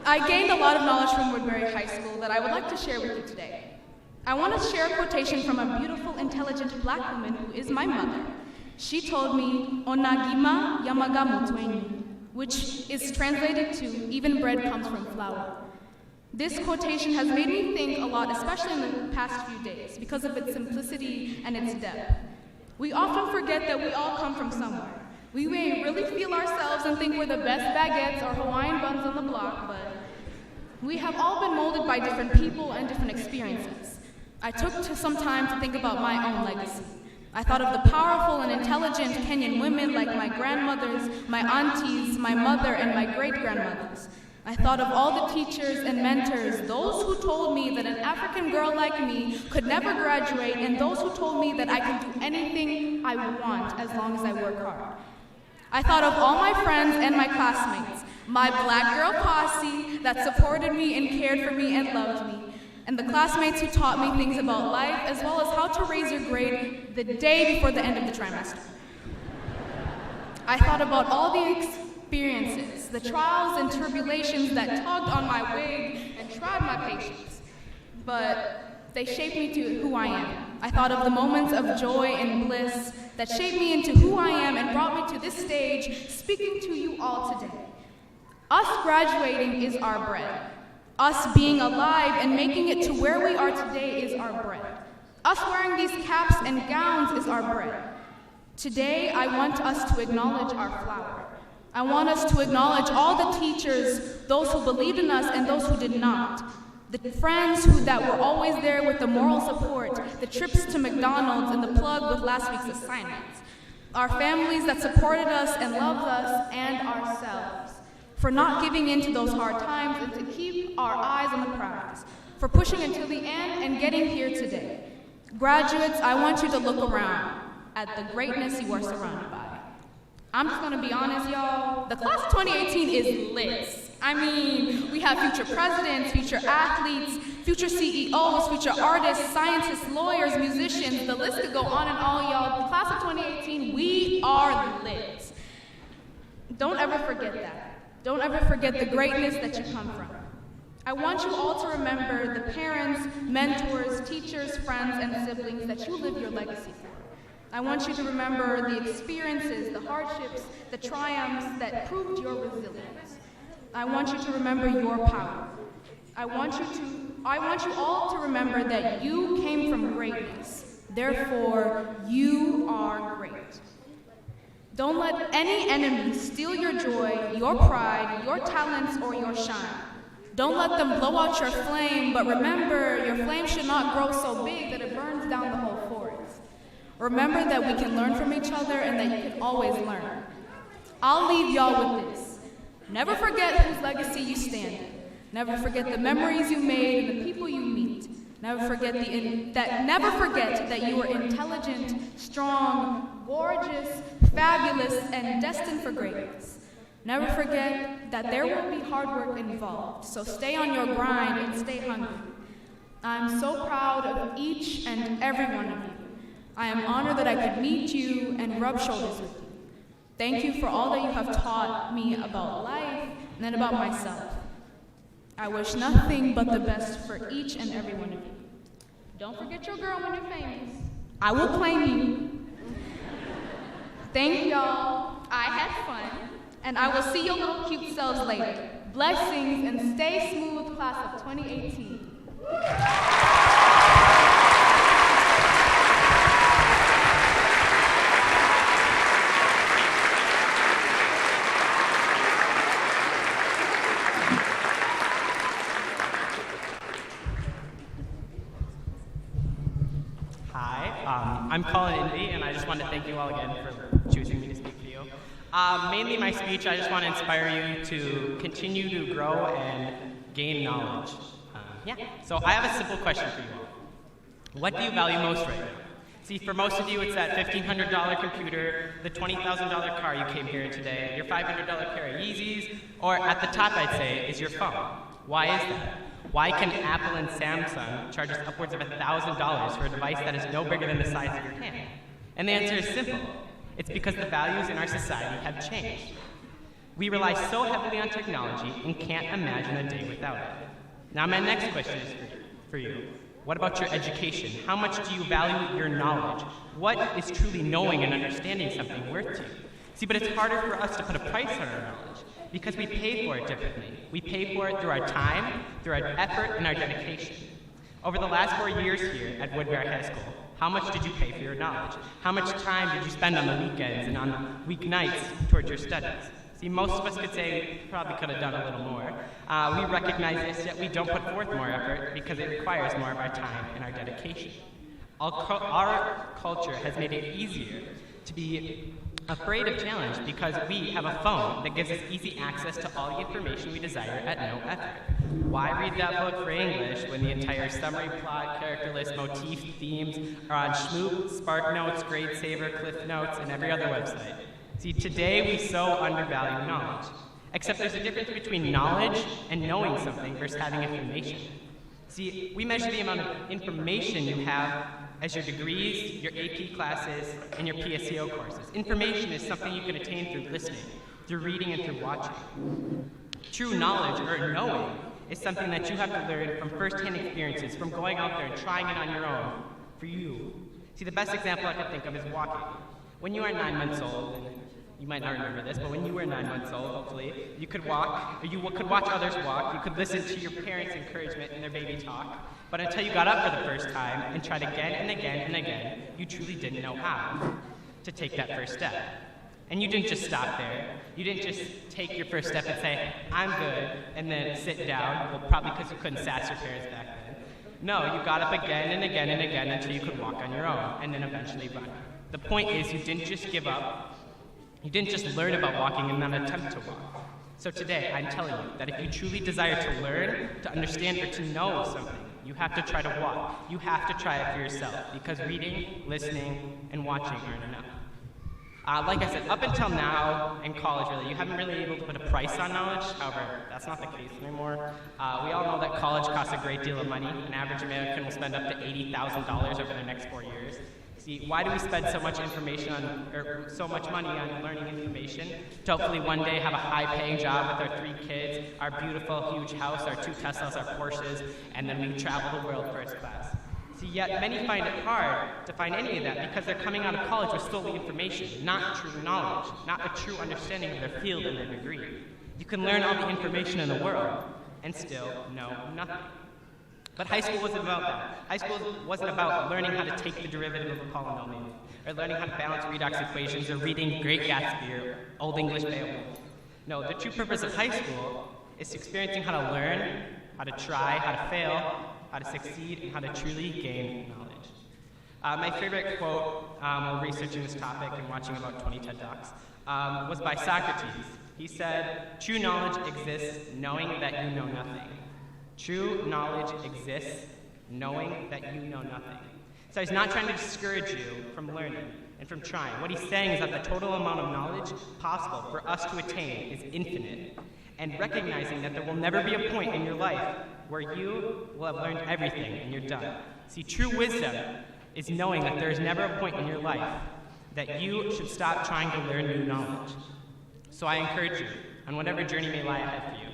Speaker 13: I gained a lot of knowledge from Woodbury High School that I would like to share with you today. I want to share a quotation from a beautiful, intelligent black woman who is my mother. She told me, "Onagima yamaga mutwenyu," which is translated to, "Even bread comes from flour." This quotation has made me think a lot, especially in the past few days, because of its simplicity and its depth. We often forget that we all come from somewhere. We may really feel ourselves and think we're the best baguettes or Hawaiian buns on the block, but we have all been molded by different people and different experiences. I took some time to think about my own legacy. I thought of the powerful and intelligent Kenyan women like my grandmothers, my aunties, my mother, and my great-grandmothers. I thought of all the teachers and mentors, those who told me that an African girl like me could never graduate, and those who told me that I can do anything I want as long as I work hard. I thought of all my friends and my classmates, my black girl posse that supported me and cared for me and loved me. and the classmates who taught me things about life, as well as how to raise your grade the day before the end of the trimester. I thought about all the experiences, the trials and tribulations that tugged on my wig and tried my patience, but they shaped me to who I am. I thought of the moments of joy and bliss that shaped me into who I am and brought me to this stage, speaking to you all today. Us graduating is our bread. Us being alive and making it to where we are today is our bread. Us wearing these caps and gowns is our bread. Today, I want us to acknowledge our flower. I want us to acknowledge all the teachers, those who believed in us and those who did not. The friends that were always there with the moral support, the trips to McDonald's and the plug with last week's assignments. Our families that supported us and loved us and ourselves. For not giving in to those hard times and to keep our eyes on the prize. For pushing until the end and getting here today. Graduates, I want you to look around at the greatness you are surrounded by. I'm just gonna be honest, y'all. The class of 2018 is lit. I mean, we have future presidents, future athletes, future CEOs, future artists, scientists, lawyers, musicians. The list could go on and on, y'all. The class of 2018, we are lit. Don't ever forget that. Don't ever forget the greatness that you come from. I want you all to remember the parents, mentors, teachers, friends, and siblings that you live your legacy for. I want you to remember the experiences, the hardships, the triumphs that proved your resilience. I want you to remember your power. I want you all to remember that you came from greatness. Therefore, you are great. Don't let any enemy steal your joy, your pride, your talents, or your shine. Don't let them blow out your flame, but remember, your flame should not grow so big that it burns down the whole forest. Remember that we can learn from each other and that you can always learn. I'll leave y'all with this. Never forget whose legacy you stand in. Never forget the memories you made and the people you meet. Never forget that you are intelligent, strong, gorgeous, fabulous, and destined for greatness. Never forget that there will be hard work involved, so stay on your grind and stay hungry. I'm so proud of each and every one of you. I am honored that I could meet you and rub shoulders with you. Thank you for all that you have taught me about life and about myself. I wish nothing but the best for each and every one of you. Don't forget your girl when you're famous. I will claim you. Thank y'all. I had fun. And I will see your little cute selves later. Blessings and stay smooth, class of 2018.
Speaker 14: I'm Colin Indy, and I just want to thank you all again for choosing me to speak for you. Mainly my speech, I just want to inspire you to continue to grow and gain knowledge. So I have a simple question for you all. What do you value most right now? See, for most of you, it's that $1,500 computer, the $20,000 car you came here in today, your $500 pair of Yeezys, or at the top, I'd say, is your phone. Why is that? Why can Apple and Samsung charge us upwards of $1,000 for a device that is no bigger than the size of your hand? And the answer is simple. It's because the values in our society have changed. We rely so heavily on technology and can't imagine a day without it. Now my next question is for you. What about your education? How much do you value your knowledge? What is truly knowing and understanding something worth to you? See, but it's harder for us to put a price on our knowledge because we pay for it differently. We pay for it through our time, through our effort, and our dedication. Over the last 4 years here at Woodbury High School, how much did you pay for your knowledge? How much time did you spend on the weekends and on weeknights towards your studies? See, most of us could say we probably could have done a little more. We recognize this, yet we don't put forth more effort because it requires more of our time and our dedication. Our culture has made it easier to be afraid of challenge because we have a phone that gives us easy access to all the information we desire at no effort. Why read that book for English when the entire summary, plot, character list, motif, themes are on Schmoop, SparkNotes, GradeSaver, Cliff Notes, and every other website? See, today we so undervalue knowledge. Except there's a difference between knowledge and knowing something versus having information. See, we measure the amount of information you have as your degrees, your AP classes, and your PSEO courses. Information is something you can attain through listening, through reading, and through watching. True knowledge, or knowing, is something that you have to learn from first-hand experiences, from going out there and trying it on your own, for you. See, the best example I can think of is walking. When you are 9 months old, and you might not remember this, but when you were 9 months old, hopefully, you could walk, or you could watch others walk, you could listen to your parents' encouragement and their baby talk, but until you got up for the first time and tried again and again and again, you truly didn't know how to take that first step. And you didn't just stop there. You didn't just take your first step and say, I'm good, and then sit down, well, probably because you couldn't sass your parents back then. No, you got up again and again and again until you could walk on your own, and then eventually run. The point is, you didn't just give up. You didn't just learn about walking and then attempt to walk. So today, I'm telling you that if you truly desire to learn, to understand, or to know something, you have to try to walk. You have to try it for yourself, because reading, listening, and watching aren't enough. Like I said, up until now, in college really, you haven't really been able to put a price on knowledge. However, that's not the case anymore. We all know that college costs a great deal of money. An average American will spend up to $80,000 over their next 4 years. See, why do we spend so much information on, or so much money on learning information? To hopefully one day have a high-paying job with our 3 kids, our beautiful, huge house, our 2 Teslas, our Porsches, and then we travel the world first class. See, yet many find it hard to find any of that because they're coming out of college with solely information, not true knowledge, not a true understanding of their field and their degree. You can learn all the information in the world and still know nothing. But high school wasn't about that. High school wasn't about learning how to take the derivative of a polynomial, or learning how to balance redox equations, or reading Great Gatsby, or Old English Beowulf. No, the true purpose of high school is experiencing how to learn, how to try, how to fail, how to succeed, and how to truly gain knowledge. My favorite quote while researching this topic and watching about 20 TED Talks was by Socrates. He said, "True knowledge exists knowing that you know nothing." True knowledge exists knowing that you know nothing. So he's not trying to discourage you from learning and from trying. What he's saying is that the total amount of knowledge possible for us to attain is infinite, and recognizing that there will never be a point in your life where you will have learned everything and you're done. See, true wisdom is knowing that there is never a point in your life that you should stop trying to learn new knowledge. So I encourage you, on whatever journey may lie ahead for you,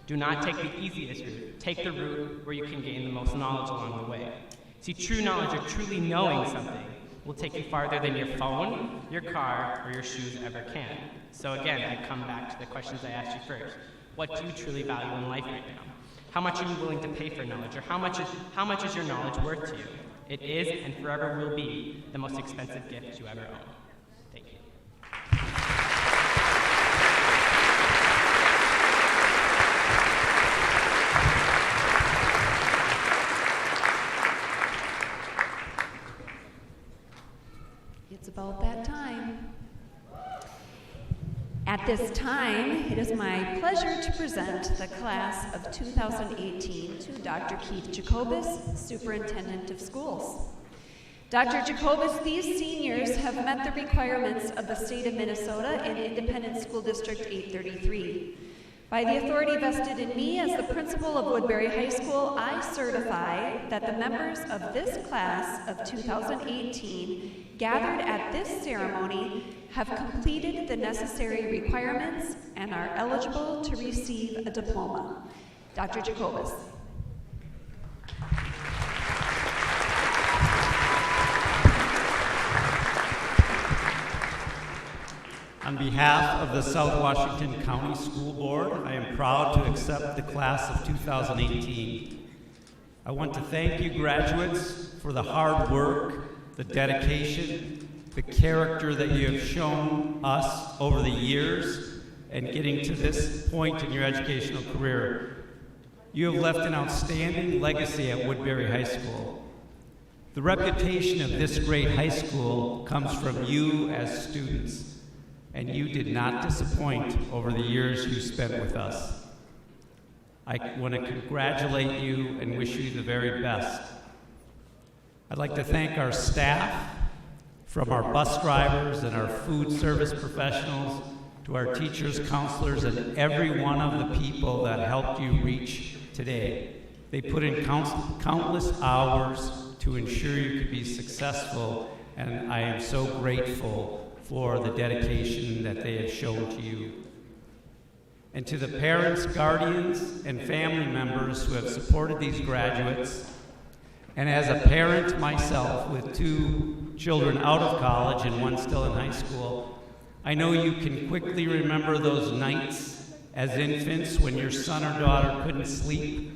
Speaker 14: do not take the easiest route. Take the route where you can gain the most knowledge along the way. See, true knowledge, or truly knowing something, will take you farther than your phone, your car, or your shoes ever can. So again, I come back to the questions I asked you first. What do you truly value in life right now? How much are you willing to pay for knowledge, or how much is your knowledge worth to you? It is and forever will be the most expensive gift you ever own. Thank you.
Speaker 1: It's about that time. At this time, it is my pleasure to present the class of 2018 to Dr. Keith Jacobus, Superintendent of Schools. Dr. Jacobus, these seniors have met the requirements of the state of Minnesota and Independent School District 833. By the authority vested in me as the principal of Woodbury High School, I certify that the members of this class of 2018 gathered at this ceremony have completed the necessary requirements and are eligible to receive a diploma. Dr. Jacobus.
Speaker 15: On behalf of the South Washington County School Board, I am proud to accept the class of 2018. I want to thank you graduates for the hard work, the dedication, the character that you have shown us over the years and getting to this point in your educational career. You have left an outstanding legacy at Woodbury High School. The reputation of this great high school comes from you as students, and you did not disappoint over the years you spent with us. I want to congratulate you and wish you the very best. I'd like to thank our staff, from our bus drivers and our food service professionals to our teachers, counselors, and every one of the people that helped you reach today. They put in countless hours to ensure you could be successful, and I am so grateful for the dedication that they have shown to you. And to the parents, guardians, and family members who have supported these graduates, and as a parent myself with 2 children out of college and 1 still in high school, I know you can quickly remember those nights as infants when your son or daughter couldn't sleep,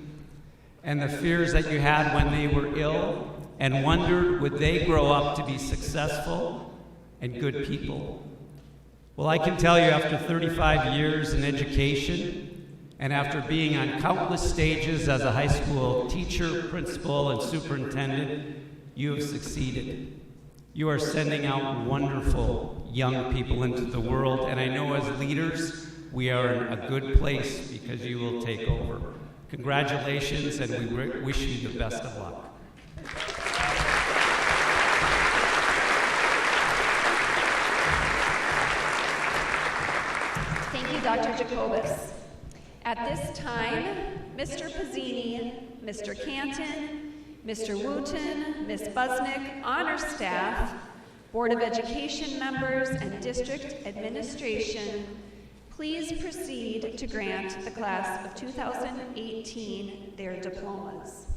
Speaker 15: and the fears that you had when they were ill, and wondered would they grow up to be successful and good people. Well, I can tell you after 35 years in education, and after being on countless stages as a high school teacher, principal, and superintendent, you have succeeded. You are sending out wonderful young people into the world, and I know as leaders, we are in a good place because you will take over. Congratulations, and we wish you the best of luck.
Speaker 1: Thank you, Dr. Jacobus. At this time, Mr. Pizzini, Mr. Canton, Mr. Wooten, Ms. Busnick, honor staff, Board of Education members, and district administration, please proceed to grant the class of 2018 their diplomas.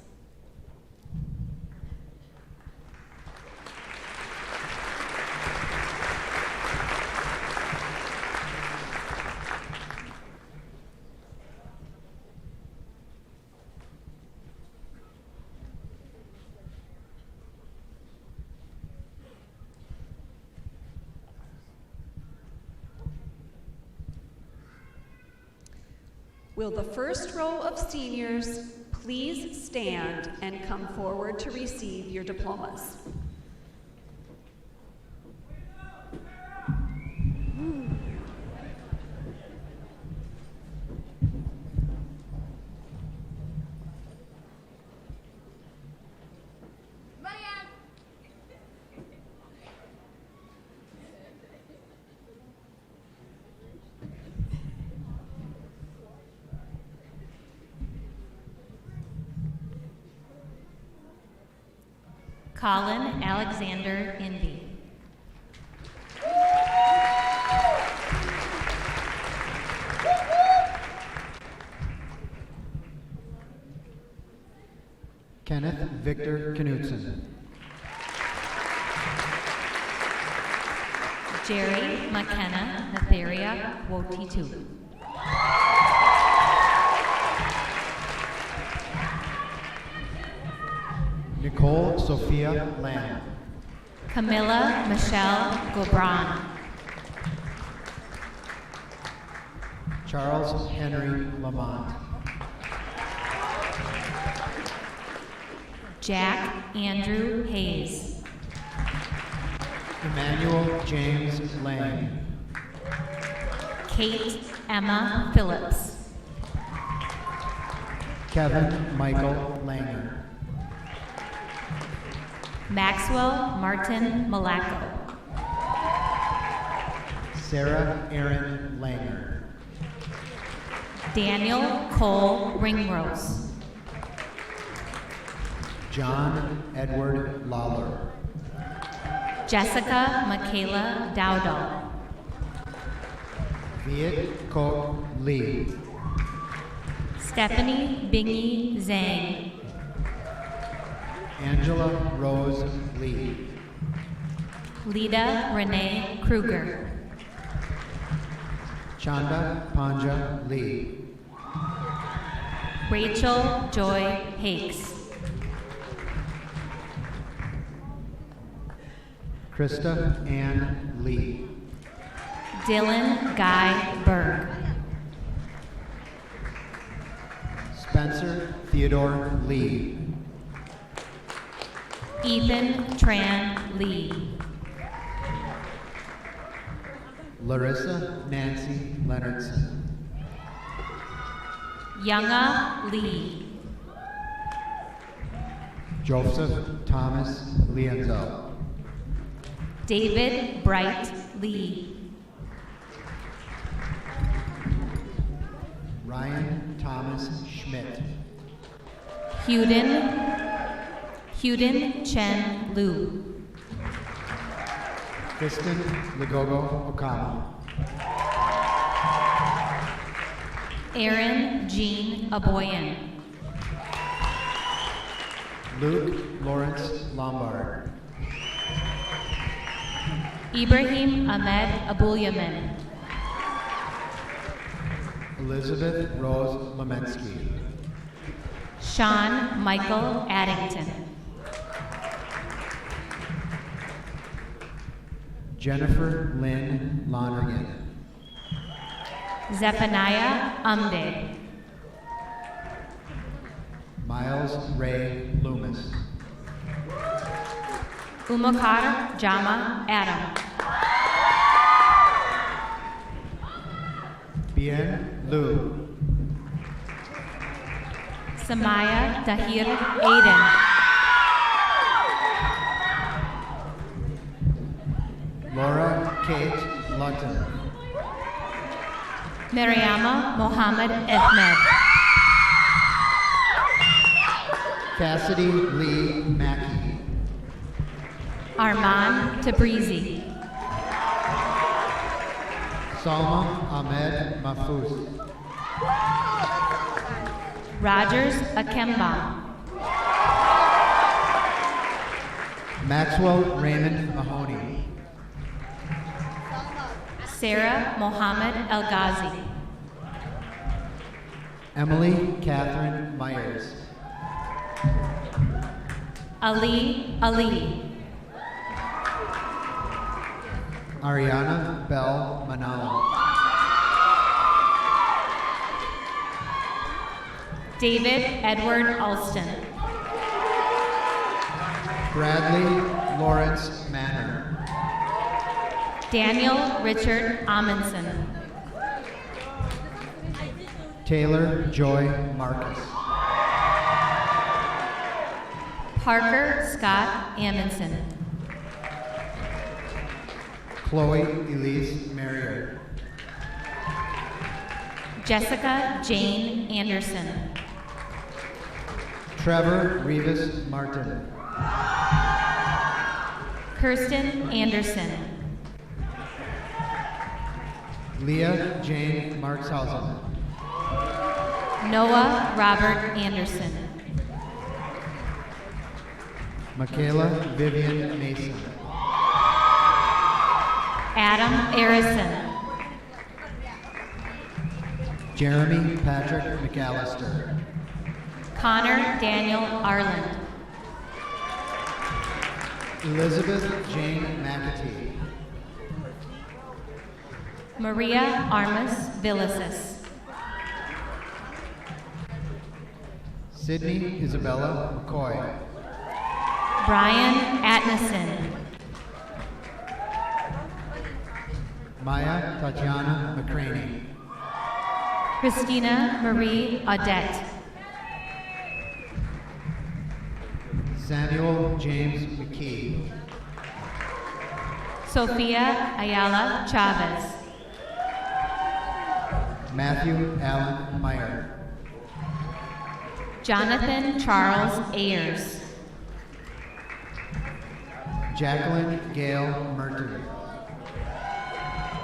Speaker 1: Will the first row of seniors please stand and come forward to receive your diplomas?
Speaker 16: Colin Alexander Indy.
Speaker 17: Kenneth Victor Knudsen.
Speaker 16: Jerry McKenna Natharia Wotitu.
Speaker 17: Nicole Sophia Lamb.
Speaker 16: Camilla Michelle Gobran.
Speaker 17: Charles Henry Lamont.
Speaker 16: Jack Andrew Hayes.
Speaker 17: Emmanuel James Lang.
Speaker 16: Kate Emma Phillips.
Speaker 17: Kevin Michael Langer.
Speaker 16: Maxwell Martin Malaco.
Speaker 17: Sarah Erin Langer.
Speaker 16: Daniel Cole Ringrose.
Speaker 17: John Edward Lawler.
Speaker 16: Jessica Michaela Dowdall.
Speaker 17: Viet Kok Lee.
Speaker 16: Stephanie Bingy Zhang.
Speaker 17: Angela Rose Lee.
Speaker 16: Lida Renee Kruger.
Speaker 17: Chanda Panja Lee.
Speaker 16: Rachel Joy Hakes.
Speaker 17: Krista Ann Lee.
Speaker 16: Dylan Guy Berg.
Speaker 17: Spencer Theodore Lee.
Speaker 16: Ethan Tran Lee.
Speaker 17: Larissa Nancy Leonardson.
Speaker 16: Younga Lee.
Speaker 17: Joseph Thomas Lienzo.
Speaker 16: David Bright Lee.
Speaker 17: Ryan Thomas Schmidt.
Speaker 16: Huden Chen Liu.
Speaker 17: Kristen Ligogo Okama.
Speaker 16: Aaron Jean Aboyan.
Speaker 17: Luke Lawrence Lombard.
Speaker 16: Ibrahim Ahmed Abulyamin.
Speaker 17: Elizabeth Rose Lemensky.
Speaker 16: Sean Michael Addington.
Speaker 17: Jennifer Lynn Lonergan.
Speaker 16: Zephaniah Umde.
Speaker 17: Miles Ray Loomis.
Speaker 16: Umakar Jama Adam.
Speaker 17: Bien Lu.
Speaker 16: Samaya Dahir Aiden.
Speaker 17: Laura Kate Lutton.
Speaker 16: Mariama Mohammed Ahmed.
Speaker 17: Cassidy Lee Mackey.
Speaker 16: Arman Tabrizi.
Speaker 17: Salma Ahmed Mahfouz.
Speaker 16: Rogers Akemba.
Speaker 17: Maxwell Raymond Mahoney.
Speaker 16: Sarah Mohammed El Ghazi.
Speaker 17: Emily Catherine Myers.
Speaker 16: Ali.
Speaker 17: Ariana Bell Manalo.
Speaker 16: David Edward Alston.
Speaker 17: Bradley Lawrence Manor.
Speaker 16: Daniel Richard Amundsen.
Speaker 17: Taylor Joy Marcus.
Speaker 16: Parker Scott Amundsen.
Speaker 17: Chloe Elise Marriott.
Speaker 16: Jessica Jane Anderson.
Speaker 17: Trevor Rivas Martin.
Speaker 16: Kirsten Anderson.
Speaker 17: Leah Jane Markshausen.
Speaker 16: Noah Robert Anderson.
Speaker 17: Michaela Vivian Mason.
Speaker 16: Adam Arison.
Speaker 17: Jeremy Patrick McAllister.
Speaker 16: Connor Daniel Arland.
Speaker 17: Elizabeth Jane McAtee.
Speaker 16: Maria Armas Villicis.
Speaker 17: Sydney Isabella McCoy.
Speaker 16: Brian Atneson.
Speaker 17: Maya Tatiana McCraney.
Speaker 16: Christina Marie Audette.
Speaker 17: Samuel James McKee.
Speaker 16: Sophia Ayala Chavez.
Speaker 17: Matthew Allen Meyer.
Speaker 16: Jonathan Charles Ayers.
Speaker 17: Jacqueline Gail Merton.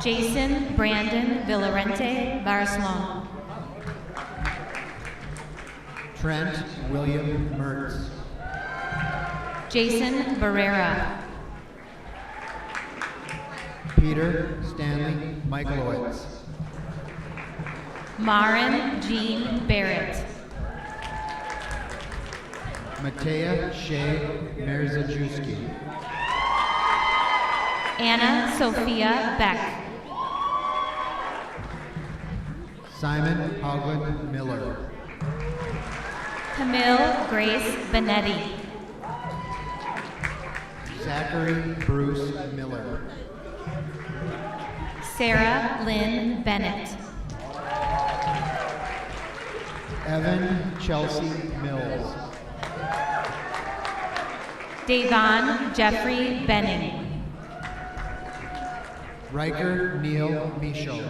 Speaker 16: Jason Brandon Villarente Barcelona.
Speaker 17: Trent William Mertz.
Speaker 16: Jason Barrera.
Speaker 17: Peter Stanley Michaelowitz.
Speaker 16: Marin Jean Barrett.
Speaker 17: Matea Shea Merzajewski.
Speaker 16: Anna Sophia Beck.
Speaker 17: Simon Hogwood Miller.
Speaker 16: Camille Grace Benetti.
Speaker 17: Zachary Bruce Miller.
Speaker 16: Sarah Lynn Bennett.
Speaker 17: Evan Chelsea Mills.
Speaker 16: Davon Jeffrey Benning.
Speaker 17: Riker Neil Michaud.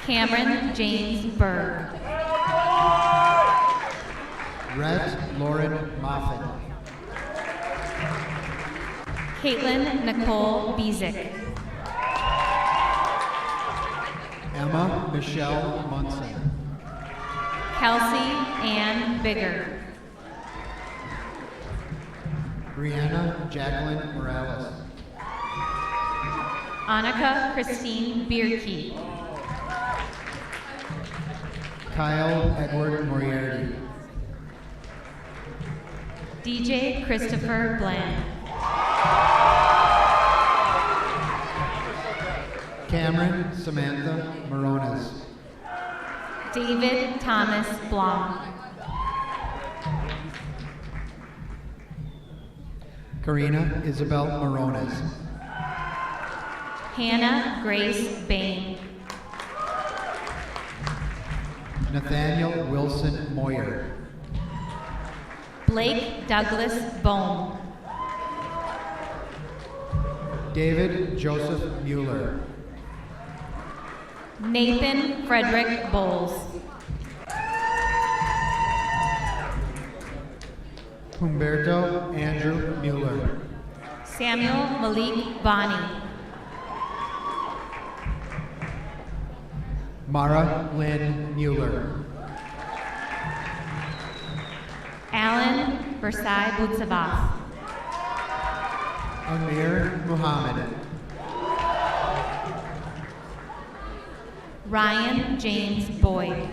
Speaker 16: Cameron James Berg.
Speaker 18: Rhett Lauren Moffat.
Speaker 16: Caitlin Nicole Bezick.
Speaker 18: Emma Michelle Munson.
Speaker 16: Kelsey Ann Bigger.
Speaker 18: Brianna Jacqueline Morales.
Speaker 16: Annika Christine Bierke.
Speaker 18: Kyle Edward Moriarty.
Speaker 16: DJ Christopher Bland.
Speaker 18: Cameron Samantha Morones.
Speaker 16: David Thomas Blom.
Speaker 18: Karina Isabel Morones.
Speaker 16: Hannah Grace Bain.
Speaker 18: Nathaniel Wilson Moyer.
Speaker 16: Blake Douglas Bohm.
Speaker 18: David Joseph Mueller.
Speaker 16: Nathan Frederick Bowles.
Speaker 18: Humberto Andrew Mueller.
Speaker 16: Samuel Malik Bonney.
Speaker 18: Mara Lynn Mueller.
Speaker 16: Alan Versailles Butsavath.
Speaker 18: Amir Muhammad.
Speaker 16: Ryan James Boyd.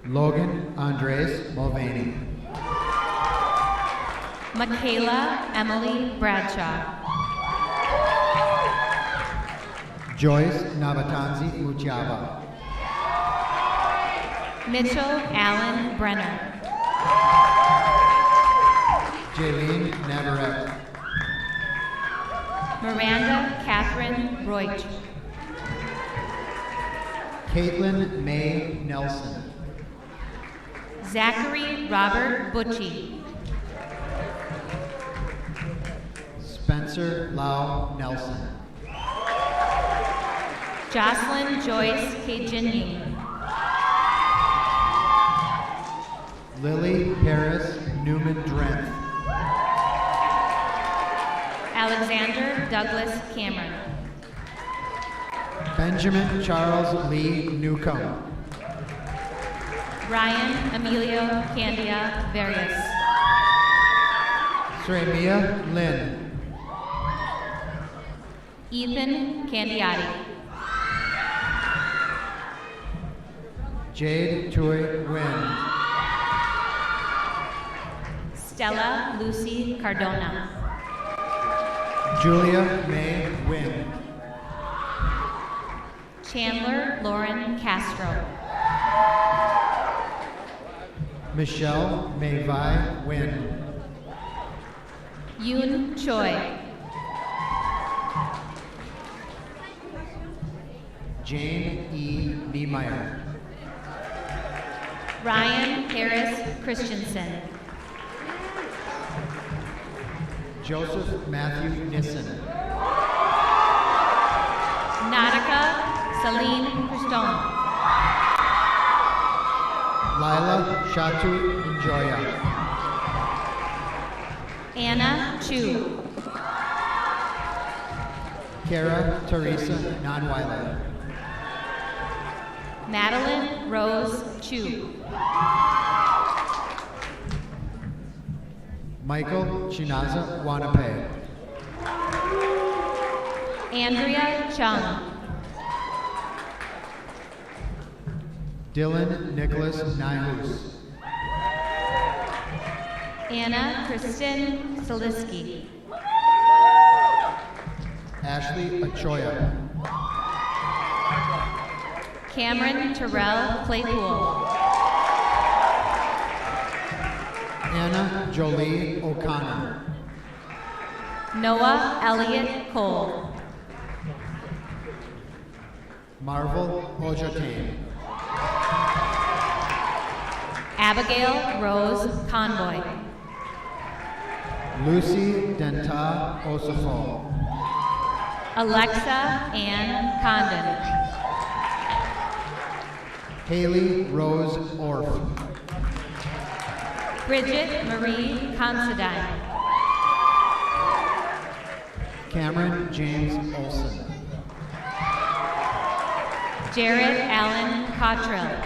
Speaker 18: Logan Andres Mulvaney.
Speaker 16: Michaela Emily Bradshaw.
Speaker 18: Joyce Nabatanzi Muchaba.
Speaker 16: Mitchell Allen Brenner.
Speaker 18: Jaylene Navarette.
Speaker 16: Miranda Catherine Roig.
Speaker 18: Caitlin May Nelson.
Speaker 16: Zachary Robert Butchie.
Speaker 18: Spencer Lau Nelson.
Speaker 16: Jocelyn Joyce Kajinyi.
Speaker 18: Lily Paris Newman Drenth.
Speaker 16: Alexander Douglas Cameron.
Speaker 18: Benjamin Charles Lee Newcomb.
Speaker 16: Ryan Emilio Candia Varias.
Speaker 18: Sremia Lynn.
Speaker 16: Ethan Candiati.
Speaker 18: Jade Tui Wynn.
Speaker 16: Stella Lucy Cardona.
Speaker 18: Julia May Wynn.
Speaker 16: Chandler Lauren Castro.
Speaker 18: Michelle Mayvi Wynn.
Speaker 16: Yoon Choi.
Speaker 18: Jane E. Niemeyer.
Speaker 16: Ryan Harris Christensen.
Speaker 18: Joseph Matthew Nissen.
Speaker 16: Nautica Celine Christon.
Speaker 18: Lila Shatu Njoya.
Speaker 16: Anna Chu.
Speaker 18: Kara Teresa Nonweiler.
Speaker 16: Madeline Rose Chu.
Speaker 18: Michael Chinaza Wanape.
Speaker 16: Andrea Chung.
Speaker 18: Dylan Nicholas Nyhus.
Speaker 16: Anna Kristen Saliski.
Speaker 18: Ashley Achoya.
Speaker 16: Cameron Terrell Claypool.
Speaker 18: Anna Jolie O'Connor.
Speaker 16: Noah Elliott Cole.
Speaker 18: Marvel Ojotane.
Speaker 16: Abigail Rose Convoy.
Speaker 18: Lucy Denta Osafo.
Speaker 16: Alexa Ann Condon.
Speaker 18: Haley Rose Orff.
Speaker 16: Bridget Marie Considine.
Speaker 18: Cameron James Olson.
Speaker 16: Jared Allen Cottrell.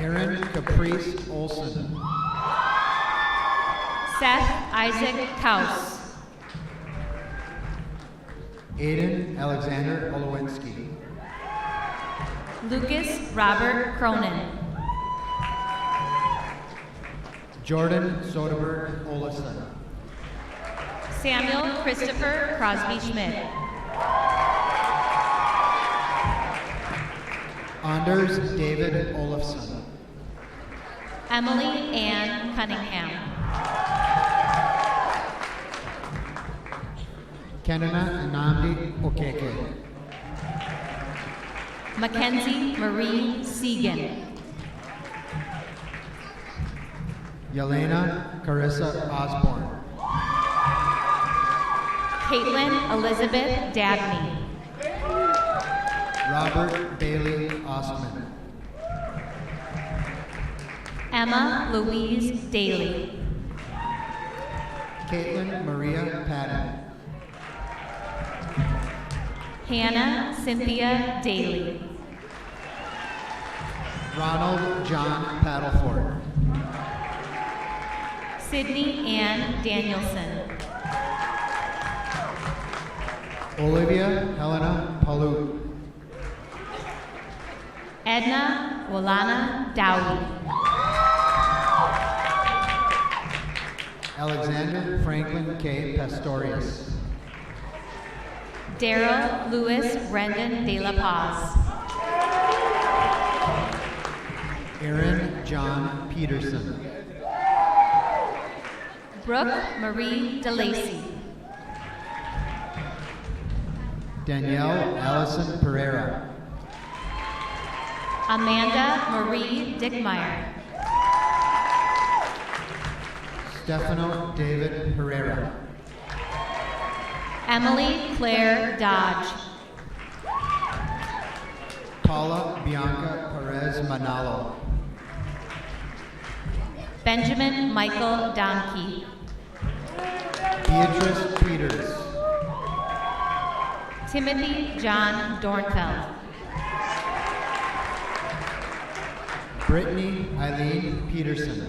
Speaker 18: Aaron Caprice Olson.
Speaker 16: Seth Isaac Kaus.
Speaker 18: Aiden Alexander Olowinski.
Speaker 16: Lucas Robert Cronin.
Speaker 18: Jordan Soderberg Olison.
Speaker 16: Samuel Christopher Crosby Schmidt.
Speaker 18: Anders David Olofsson.
Speaker 16: Emily Ann Cunningham.
Speaker 18: Kenana Nnamdi Okeke.
Speaker 16: Mackenzie Marie Segan.
Speaker 18: Yelena Carissa Osborne.
Speaker 16: Caitlin Elizabeth Dabney.
Speaker 18: Robert Bailey Osman.
Speaker 16: Emma Louise Daly.
Speaker 18: Caitlin Maria Patton.
Speaker 16: Hannah Cynthia Daly.
Speaker 18: Ronald John Paddleford.
Speaker 16: Sydney Ann Danielson.
Speaker 18: Olivia Helena Palut.
Speaker 16: Edna Walana Dowie.
Speaker 18: Alexander Franklin K. Pastorius.
Speaker 16: Daryl Louis Brendan De La Paz.
Speaker 18: Aaron John Peterson.
Speaker 16: Brooke Marie DeLacy.
Speaker 18: Danielle Allison Pereira.
Speaker 16: Amanda Marie Dickmeyer.
Speaker 18: Stefano David Herrera.
Speaker 16: Emily Claire Dodge.
Speaker 18: Paula Bianca Perez Manalo.
Speaker 16: Benjamin Michael Domke.
Speaker 18: Beatrice Peters.
Speaker 16: Timothy John Dornfeld.
Speaker 18: Brittany Eileen Peterson.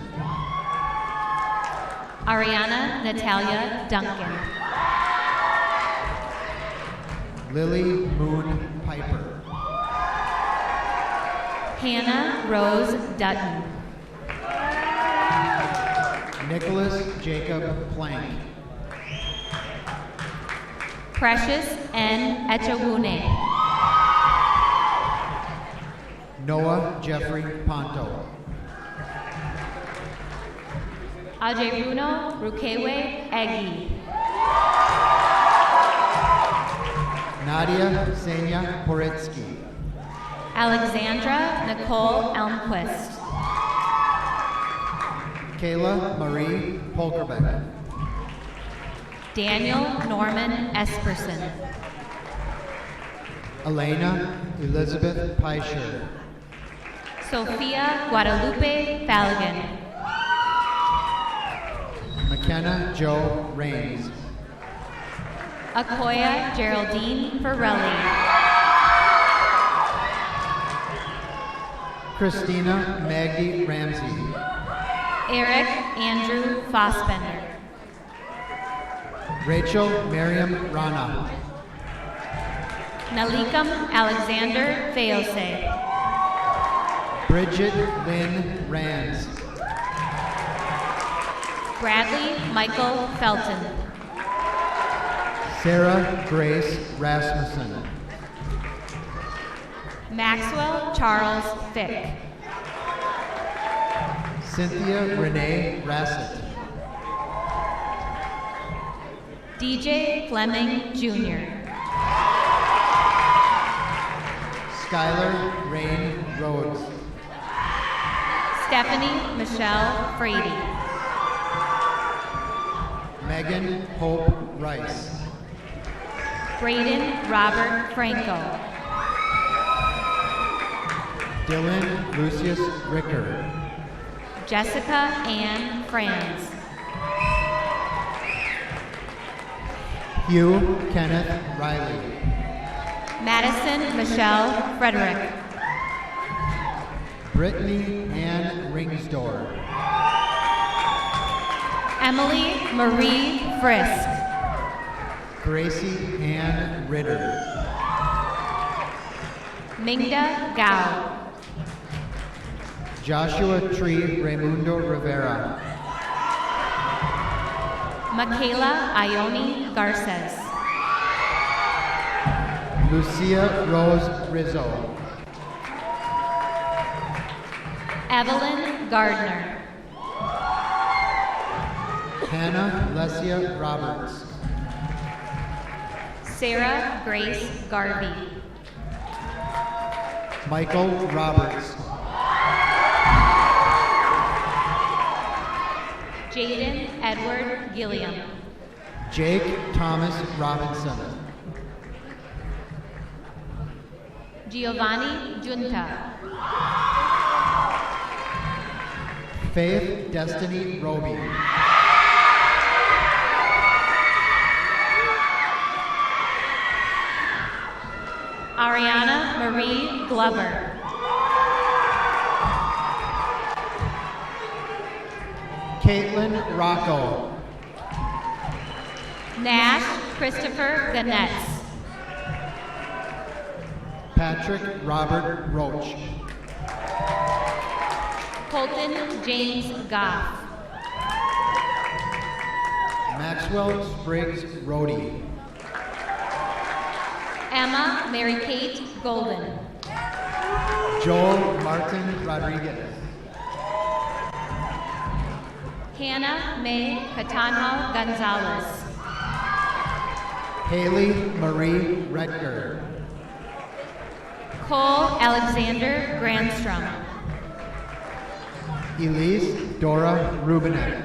Speaker 16: Ariana Natalia Duncan.
Speaker 18: Lily Moon Piper.
Speaker 16: Hannah Rose Dutton.
Speaker 18: Nicholas Jacob Plank.
Speaker 16: Precious N. Echewune.
Speaker 18: Noah Jeffrey Ponto.
Speaker 16: Ajeruno Rukewe Egi.
Speaker 18: Nadia Senya Poritsky.
Speaker 16: Alexandra Nicole Elmquist.
Speaker 18: Kayla Marie Polkerbeck.
Speaker 16: Daniel Norman Esperson.
Speaker 18: Elena Elizabeth Peischer.
Speaker 16: Sophia Guadalupe Falligan.
Speaker 18: McKenna Joe Rains.
Speaker 16: Akoya Geraldine Ferrelli.
Speaker 18: Christina Maggie Ramsey.
Speaker 16: Eric Andrew Fossbender.
Speaker 18: Rachel Miriam Rana.
Speaker 16: Nalikam Alexander Fayose.
Speaker 18: Bridget Lynn Rands.
Speaker 16: Bradley Michael Felton.
Speaker 18: Sarah Grace Rasmussen.
Speaker 16: Maxwell Charles Fick.
Speaker 18: Cynthia Renee Rassett.
Speaker 16: DJ Fleming Jr.
Speaker 18: Skylar Rain Rhodes.
Speaker 16: Stephanie Michelle Frady.
Speaker 18: Megan Hope Rice.
Speaker 16: Braden Robert Franco.
Speaker 18: Dylan Lucius Ricker.
Speaker 16: Jessica Ann Franz.
Speaker 18: Hugh Kenneth Riley.
Speaker 16: Madison Michelle Frederick.
Speaker 18: Brittany Ann Ringsdor.
Speaker 16: Emily Marie Frisk.
Speaker 18: Gracie Ann Ritter.
Speaker 16: Mingda Gao.
Speaker 18: Joshua Tree Raimundo Rivera.
Speaker 16: Michaela Ione Garces.
Speaker 18: Lucia Rose Rizzo.
Speaker 16: Evelyn Gardner.
Speaker 18: Hannah Lesia Roberts.
Speaker 16: Sarah Grace Garvey.
Speaker 18: Michael Roberts.
Speaker 16: Jaden Edward Gilliam.
Speaker 18: Jake Thomas Robinson.
Speaker 16: Giovanni Junta.
Speaker 18: Faith Destiny Roby.
Speaker 16: Ariana Marie Glover.
Speaker 18: Caitlin Rocco.
Speaker 16: Nash Christopher Ganetz.
Speaker 18: Patrick Robert Roach.
Speaker 16: Colton James Goff.
Speaker 18: Maxwell Spriggs Rohde.
Speaker 16: Emma Mary Kate Golden.
Speaker 18: Joel Martin Rodriguez.
Speaker 16: Hannah May Catano Gonzalez.
Speaker 18: Haley Marie Redger.
Speaker 16: Cole Alexander Grandstrom.
Speaker 18: Elise Dora Rubinek.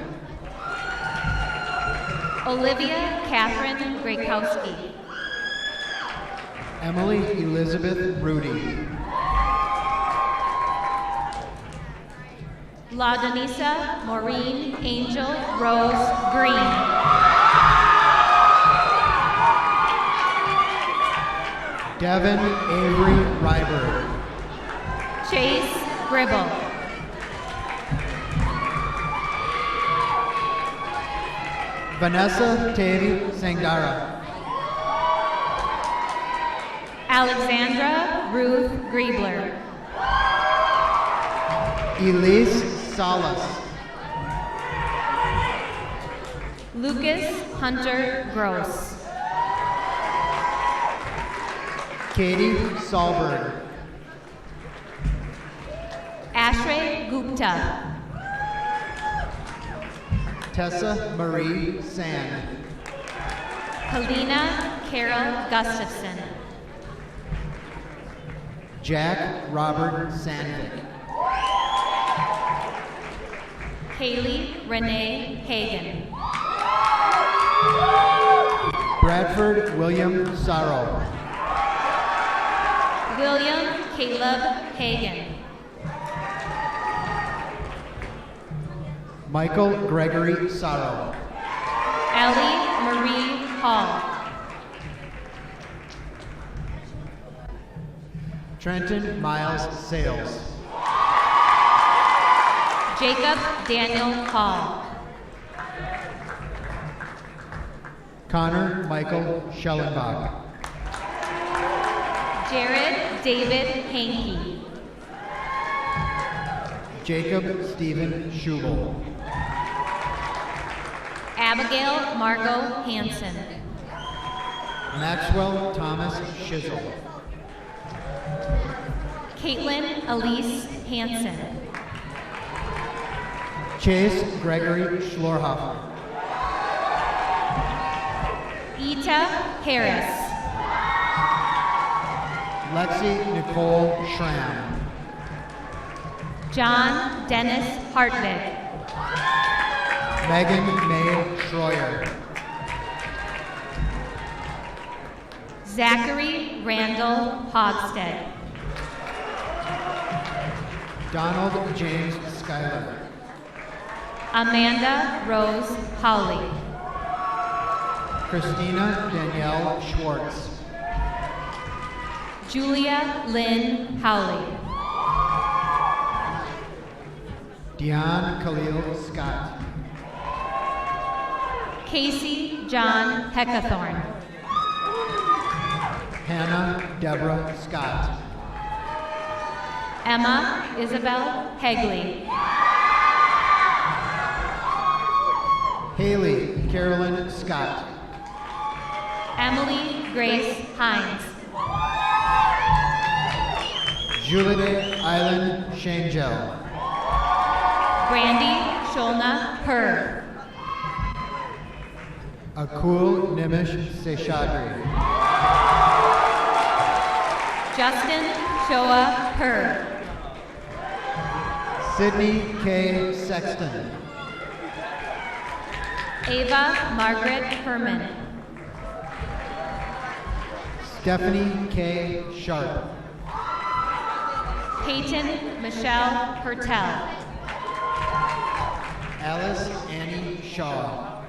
Speaker 16: Olivia Catherine Grakowski.
Speaker 18: Emily Elizabeth Rudy.
Speaker 16: La Denisa Maureen Angel Rose Green.
Speaker 18: Devin Avery Ryberg.
Speaker 16: Chase Gribble.
Speaker 18: Vanessa Tavi Sangara.
Speaker 16: Alexandra Ruth Griebler.
Speaker 18: Elise Salas.
Speaker 16: Lucas Hunter Gross.
Speaker 18: Katie Solberg.
Speaker 16: Ashray Gupta.
Speaker 18: Tessa Marie Sand.
Speaker 16: Helena Carol Gustafson.
Speaker 18: Jack Robert Sandvik.
Speaker 16: Haley Renee Hagan.
Speaker 18: Bradford William Sorrow.
Speaker 16: William Caleb Hagan.
Speaker 18: Michael Gregory Sorrow.
Speaker 16: Ellie Marie Hall.
Speaker 18: Trenton Miles Sales.
Speaker 16: Jacob Daniel Hall.
Speaker 18: Connor Michael Schellenbach.
Speaker 16: Jared David Hankey.
Speaker 18: Jacob Stephen Schubel.
Speaker 16: Abigail Margot Hansen.
Speaker 18: Maxwell Thomas Shizzle.
Speaker 16: Caitlin Elise Hansen.
Speaker 18: Chase Gregory Schlorhofer.
Speaker 16: Ita Harris.
Speaker 18: Lexi Nicole Schramm.
Speaker 16: John Dennis Hartwig.
Speaker 18: Megan May Schroyer.
Speaker 16: Zachary Randall Hogstead.
Speaker 18: Donald James Schuyler.
Speaker 16: Amanda Rose Hawley.
Speaker 18: Christina Danielle Schwartz.
Speaker 16: Julia Lynn Howley.
Speaker 18: Dion Khalil Scott.
Speaker 16: Casey John Heckathorn.
Speaker 18: Hannah Deborah Scott.
Speaker 16: Emma Isabel Hegley.
Speaker 18: Haley Carolyn Scott.
Speaker 16: Emily Grace Hines.
Speaker 18: Julide Island Shangel.
Speaker 16: Brandy Sholna Herb.
Speaker 18: Akul Nimish Seshadri.
Speaker 16: Justin Shoa Herb.
Speaker 18: Sydney K. Sexton.
Speaker 16: Ava Margaret Herman.
Speaker 18: Stephanie K. Sharp.
Speaker 16: Peyton Michelle Hertel.
Speaker 18: Alice Annie Shaw.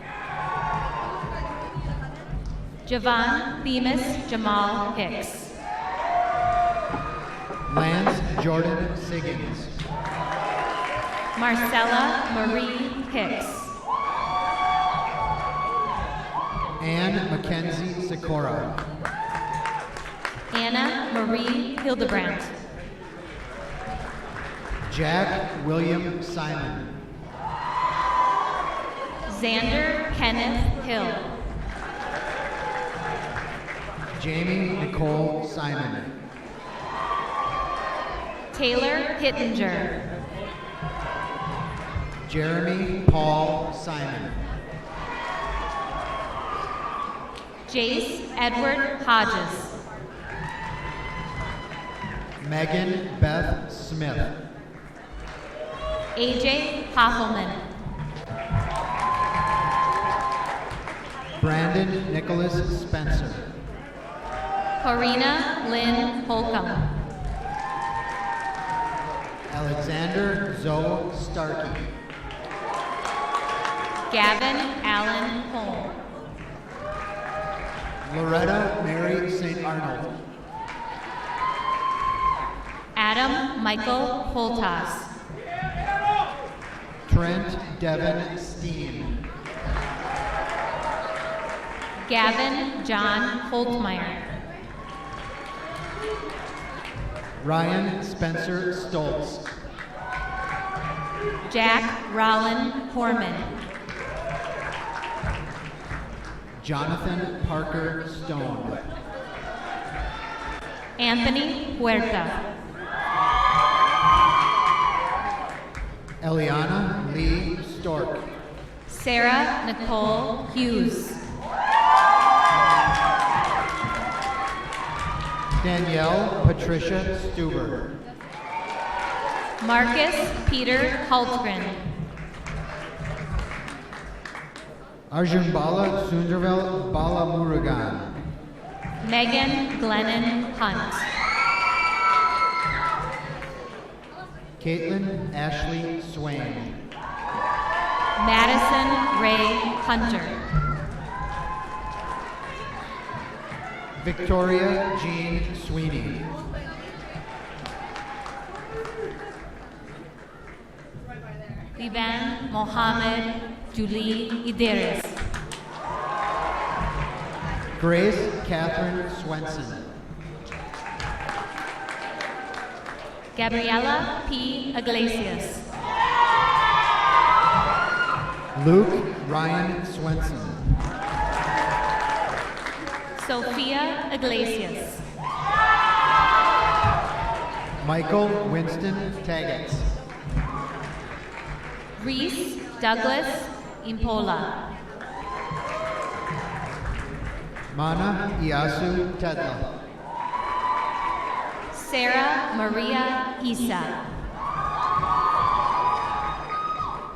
Speaker 16: Javon Themis Jamal Hicks.
Speaker 18: Lance Jordan Siggins.
Speaker 16: Marcella Marie Hicks.
Speaker 18: Anne Mackenzie Sikora.
Speaker 16: Anna Marie Hildebrandt.
Speaker 18: Jack William Simon.
Speaker 16: Xander Kenneth Hill.
Speaker 18: Jamie Nicole Simon.
Speaker 16: Taylor Hittinger.
Speaker 18: Jeremy Paul Simon.
Speaker 16: Jace Edward Hodges.
Speaker 18: Megan Beth Smith.
Speaker 16: AJ Hoffelman.
Speaker 18: Brandon Nicholas Spencer.
Speaker 16: Corina Lynn Holcomb.
Speaker 18: Alexander Zoe Starkey.
Speaker 16: Gavin Allen Holm.
Speaker 18: Loretta Mary St. Arnold.
Speaker 16: Adam Michael Holtas.
Speaker 18: Trent Devin Steen.
Speaker 16: Gavin John Holtmeyer.
Speaker 18: Ryan Spencer Stoltz.
Speaker 16: Jack Rollin Horman.
Speaker 18: Jonathan Parker Stone.
Speaker 16: Anthony Huerta.
Speaker 18: Eliana Lee Stork.
Speaker 16: Sarah Nicole Hughes.
Speaker 18: Danielle Patricia Stuber.
Speaker 16: Marcus Peter Hultgren.
Speaker 18: Arjun Bala Sundarvel Bala Murugan.
Speaker 16: Megan Glennon Hunt.
Speaker 18: Caitlin Ashley Swain.
Speaker 16: Madison Ray Hunter.
Speaker 18: Victoria Jean Sweeney.
Speaker 16: Ivan Mohammed Julie Idris.
Speaker 18: Grace Catherine Swenson.
Speaker 16: Gabriela P. Iglesias.
Speaker 18: Luke Ryan Swenson.
Speaker 16: Sophia Iglesias.
Speaker 18: Michael Winston Taggett.
Speaker 16: Reese Douglas Impola.
Speaker 18: Mana Iasu Tedla.
Speaker 16: Sarah Maria Isa.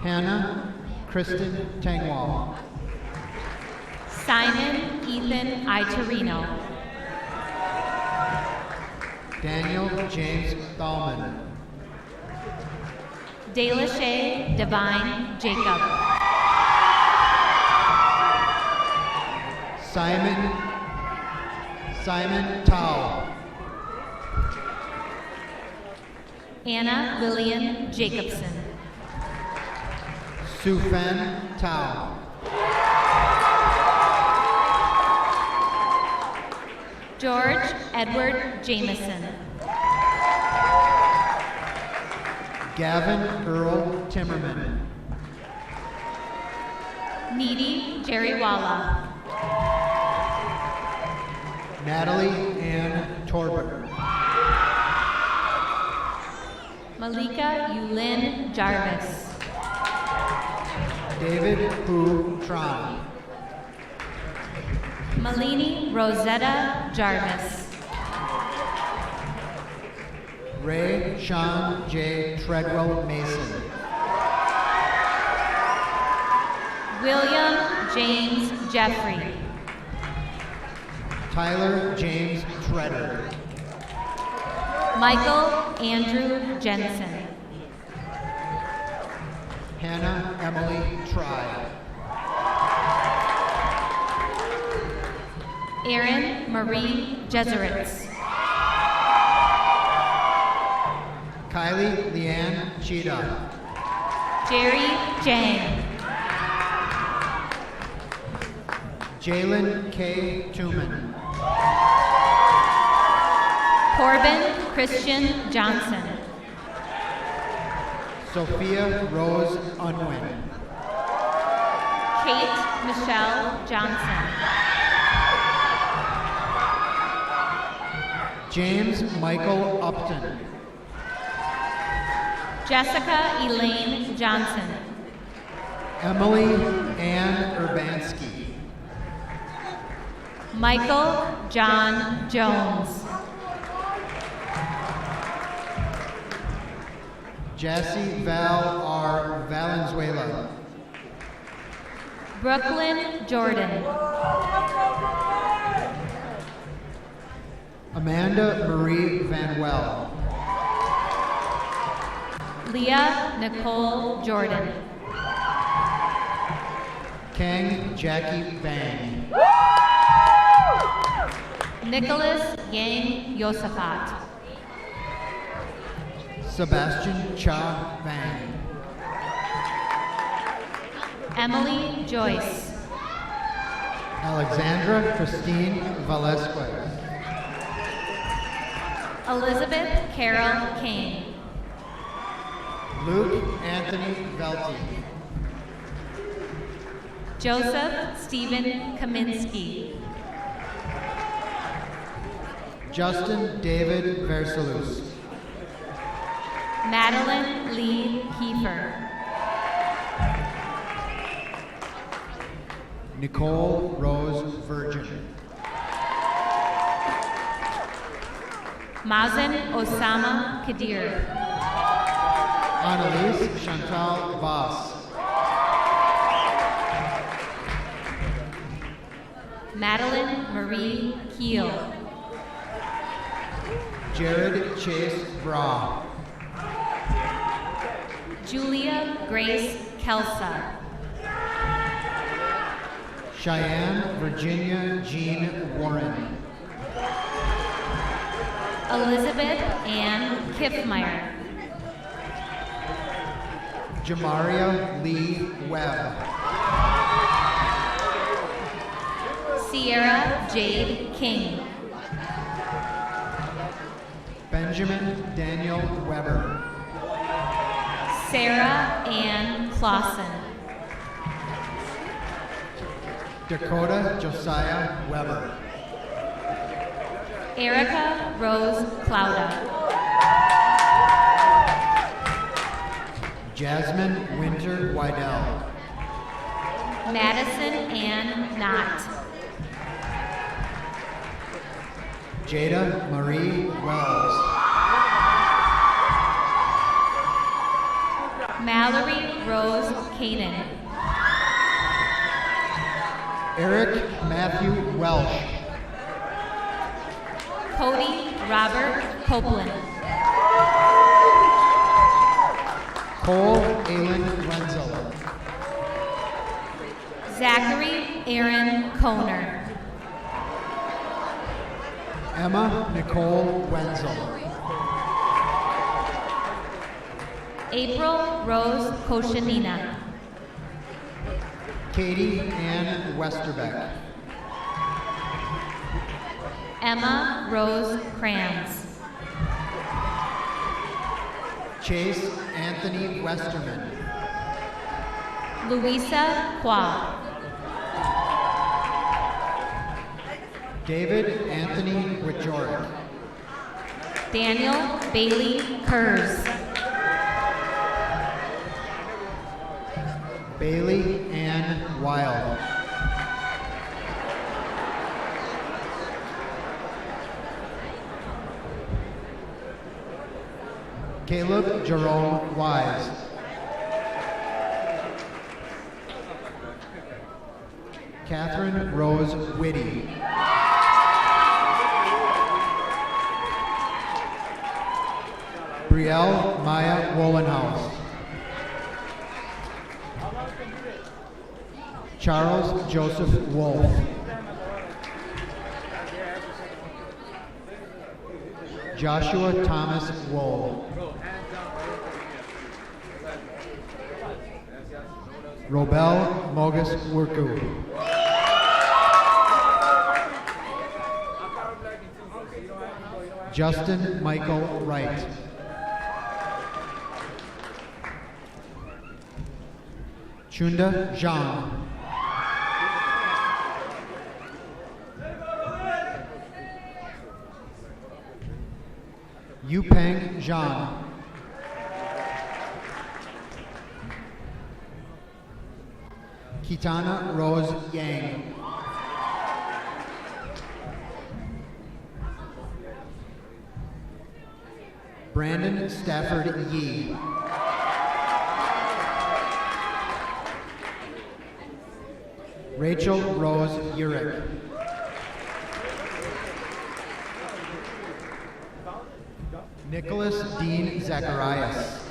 Speaker 18: Hannah Kristen Tangwall.
Speaker 16: Simon Ethan Itorino.
Speaker 18: Daniel James Thalman.
Speaker 16: Delashay Divine Jacob.
Speaker 18: Simon Tao.
Speaker 16: Anna Lillian Jacobson.
Speaker 18: Sufen Tao.
Speaker 16: George Edward Jameson.
Speaker 18: Gavin Earl Timmerman.
Speaker 16: Needy Jerrywalla.
Speaker 18: Natalie Ann Torber.
Speaker 16: Malika Yulin Jarvis.
Speaker 18: David Hu Tron.
Speaker 16: Malini Rosetta Jarvis.
Speaker 18: Ray Sean J. Treadwell Mason.
Speaker 16: William James Jeffrey.
Speaker 18: Tyler James Treader.
Speaker 16: Michael Andrew Jensen.
Speaker 18: Hannah Emily Try.
Speaker 16: Erin Marie Jesuritz.
Speaker 18: Kylie Leanne Cheetah.
Speaker 16: Jerry Jang.
Speaker 18: Jalen K. Tuman.
Speaker 16: Corbin Christian Johnson.
Speaker 18: Sophia Rose Unwin.
Speaker 16: Kate Michelle Johnson.
Speaker 18: James Michael Upton.
Speaker 16: Jessica Elaine Johnson.
Speaker 18: Emily Ann Urbanski.
Speaker 16: Michael John Jones.
Speaker 18: Jassy Val R. Valenzuela.
Speaker 16: Brooklyn Jordan.
Speaker 18: Amanda Marie Van Well.
Speaker 16: Leah Nicole Jordan.
Speaker 18: Kang Jackie Bang.
Speaker 16: Nicholas Yang Yosafat.
Speaker 18: Sebastian Cha Bang.
Speaker 16: Emily Joyce.
Speaker 18: Alexandra Christine Valesquez.
Speaker 16: Elizabeth Carol Kane.
Speaker 18: Luke Anthony Velty.
Speaker 16: Joseph Stephen Kaminsky.
Speaker 18: Justin David Versalus.
Speaker 16: Madeline Lee Kiefer.
Speaker 18: Nicole Rose Virgin.
Speaker 16: Mazen Osama Kadir.
Speaker 18: Annalise Chantal Voss.
Speaker 16: Madeline Marie Keel.
Speaker 18: Jared Chase Bra.
Speaker 16: Julia Grace Kelsa.
Speaker 18: Cheyenne Virginia Jean Warren.
Speaker 16: Elizabeth Ann Kiffmeyer.
Speaker 18: Jamaria Lee Webb.
Speaker 16: Sierra Jade King.
Speaker 18: Benjamin Daniel Weber.
Speaker 16: Sarah Ann Clausen.
Speaker 18: Dakota Josiah Weber.
Speaker 16: Erica Rose Clouda.
Speaker 18: Jasmine Winter Wydell.
Speaker 16: Madison Ann Knott.
Speaker 18: Jada Marie Wells.
Speaker 16: Mallory Rose Kanan.
Speaker 18: Eric Matthew Welsh.
Speaker 16: Cody Robert Copeland. Koner.
Speaker 18: Emma Nicole Wenzel.
Speaker 16: April Rose Koshanina.
Speaker 18: Katie Ann Westerbeck.
Speaker 16: Emma Rose Kranz.
Speaker 18: Chase Anthony Westerman.
Speaker 16: Louisa Qua.
Speaker 18: David Anthony Wajoric.
Speaker 16: Daniel Bailey Kurz.
Speaker 18: Bailey Ann Wild. Caleb Jerome Wise. Catherine Rose Whitty. Brielle Maya Wollenhaus. Charles Joseph Wolf. Joshua Thomas Wool. Robel Mogus Wurku. Justin Michael Wright. Chunda Zhang. Yupeng Zhang. Kitana Rose Yang. Brandon Stafford Yee. Rachel Rose Urich. Nicholas Dean Zacharias.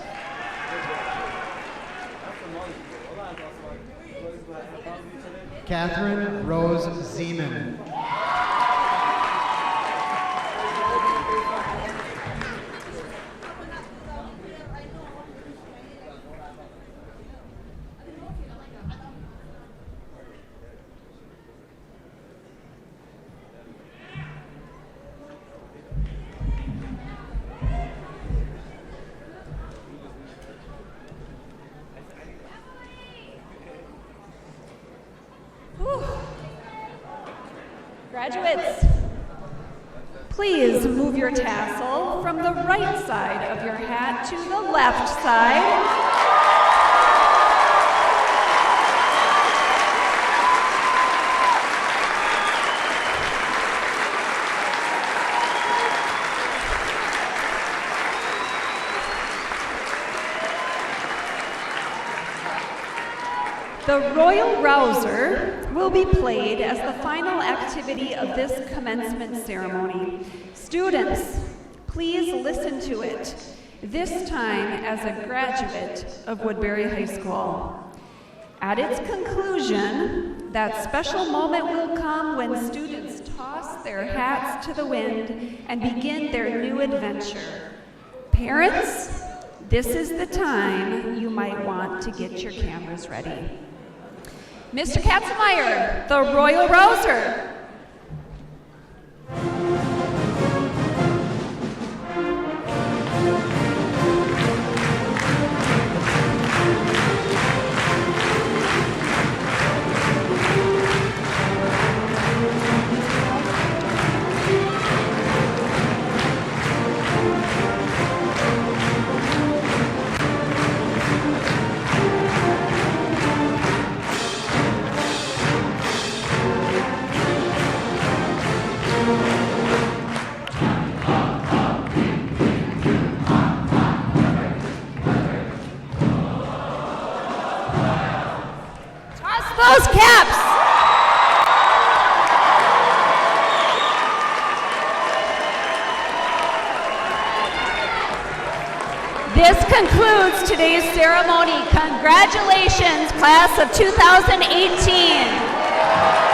Speaker 18: Catherine Rose Zeman.
Speaker 1: Graduates, please move your tassel from the right side of your hat to the left side. The Royal Rouser will be played as the final activity of this commencement ceremony. Students, please listen to it, this time as a graduate of Woodbury High School. At its conclusion, that special moment will come when students toss their hats to the wind and begin their new adventure. Parents, this is the time you might want to get your cameras ready. Mr. Katzenmeier, the Royal Rouser. Those caps! This concludes today's ceremony. Congratulations, class of 2018.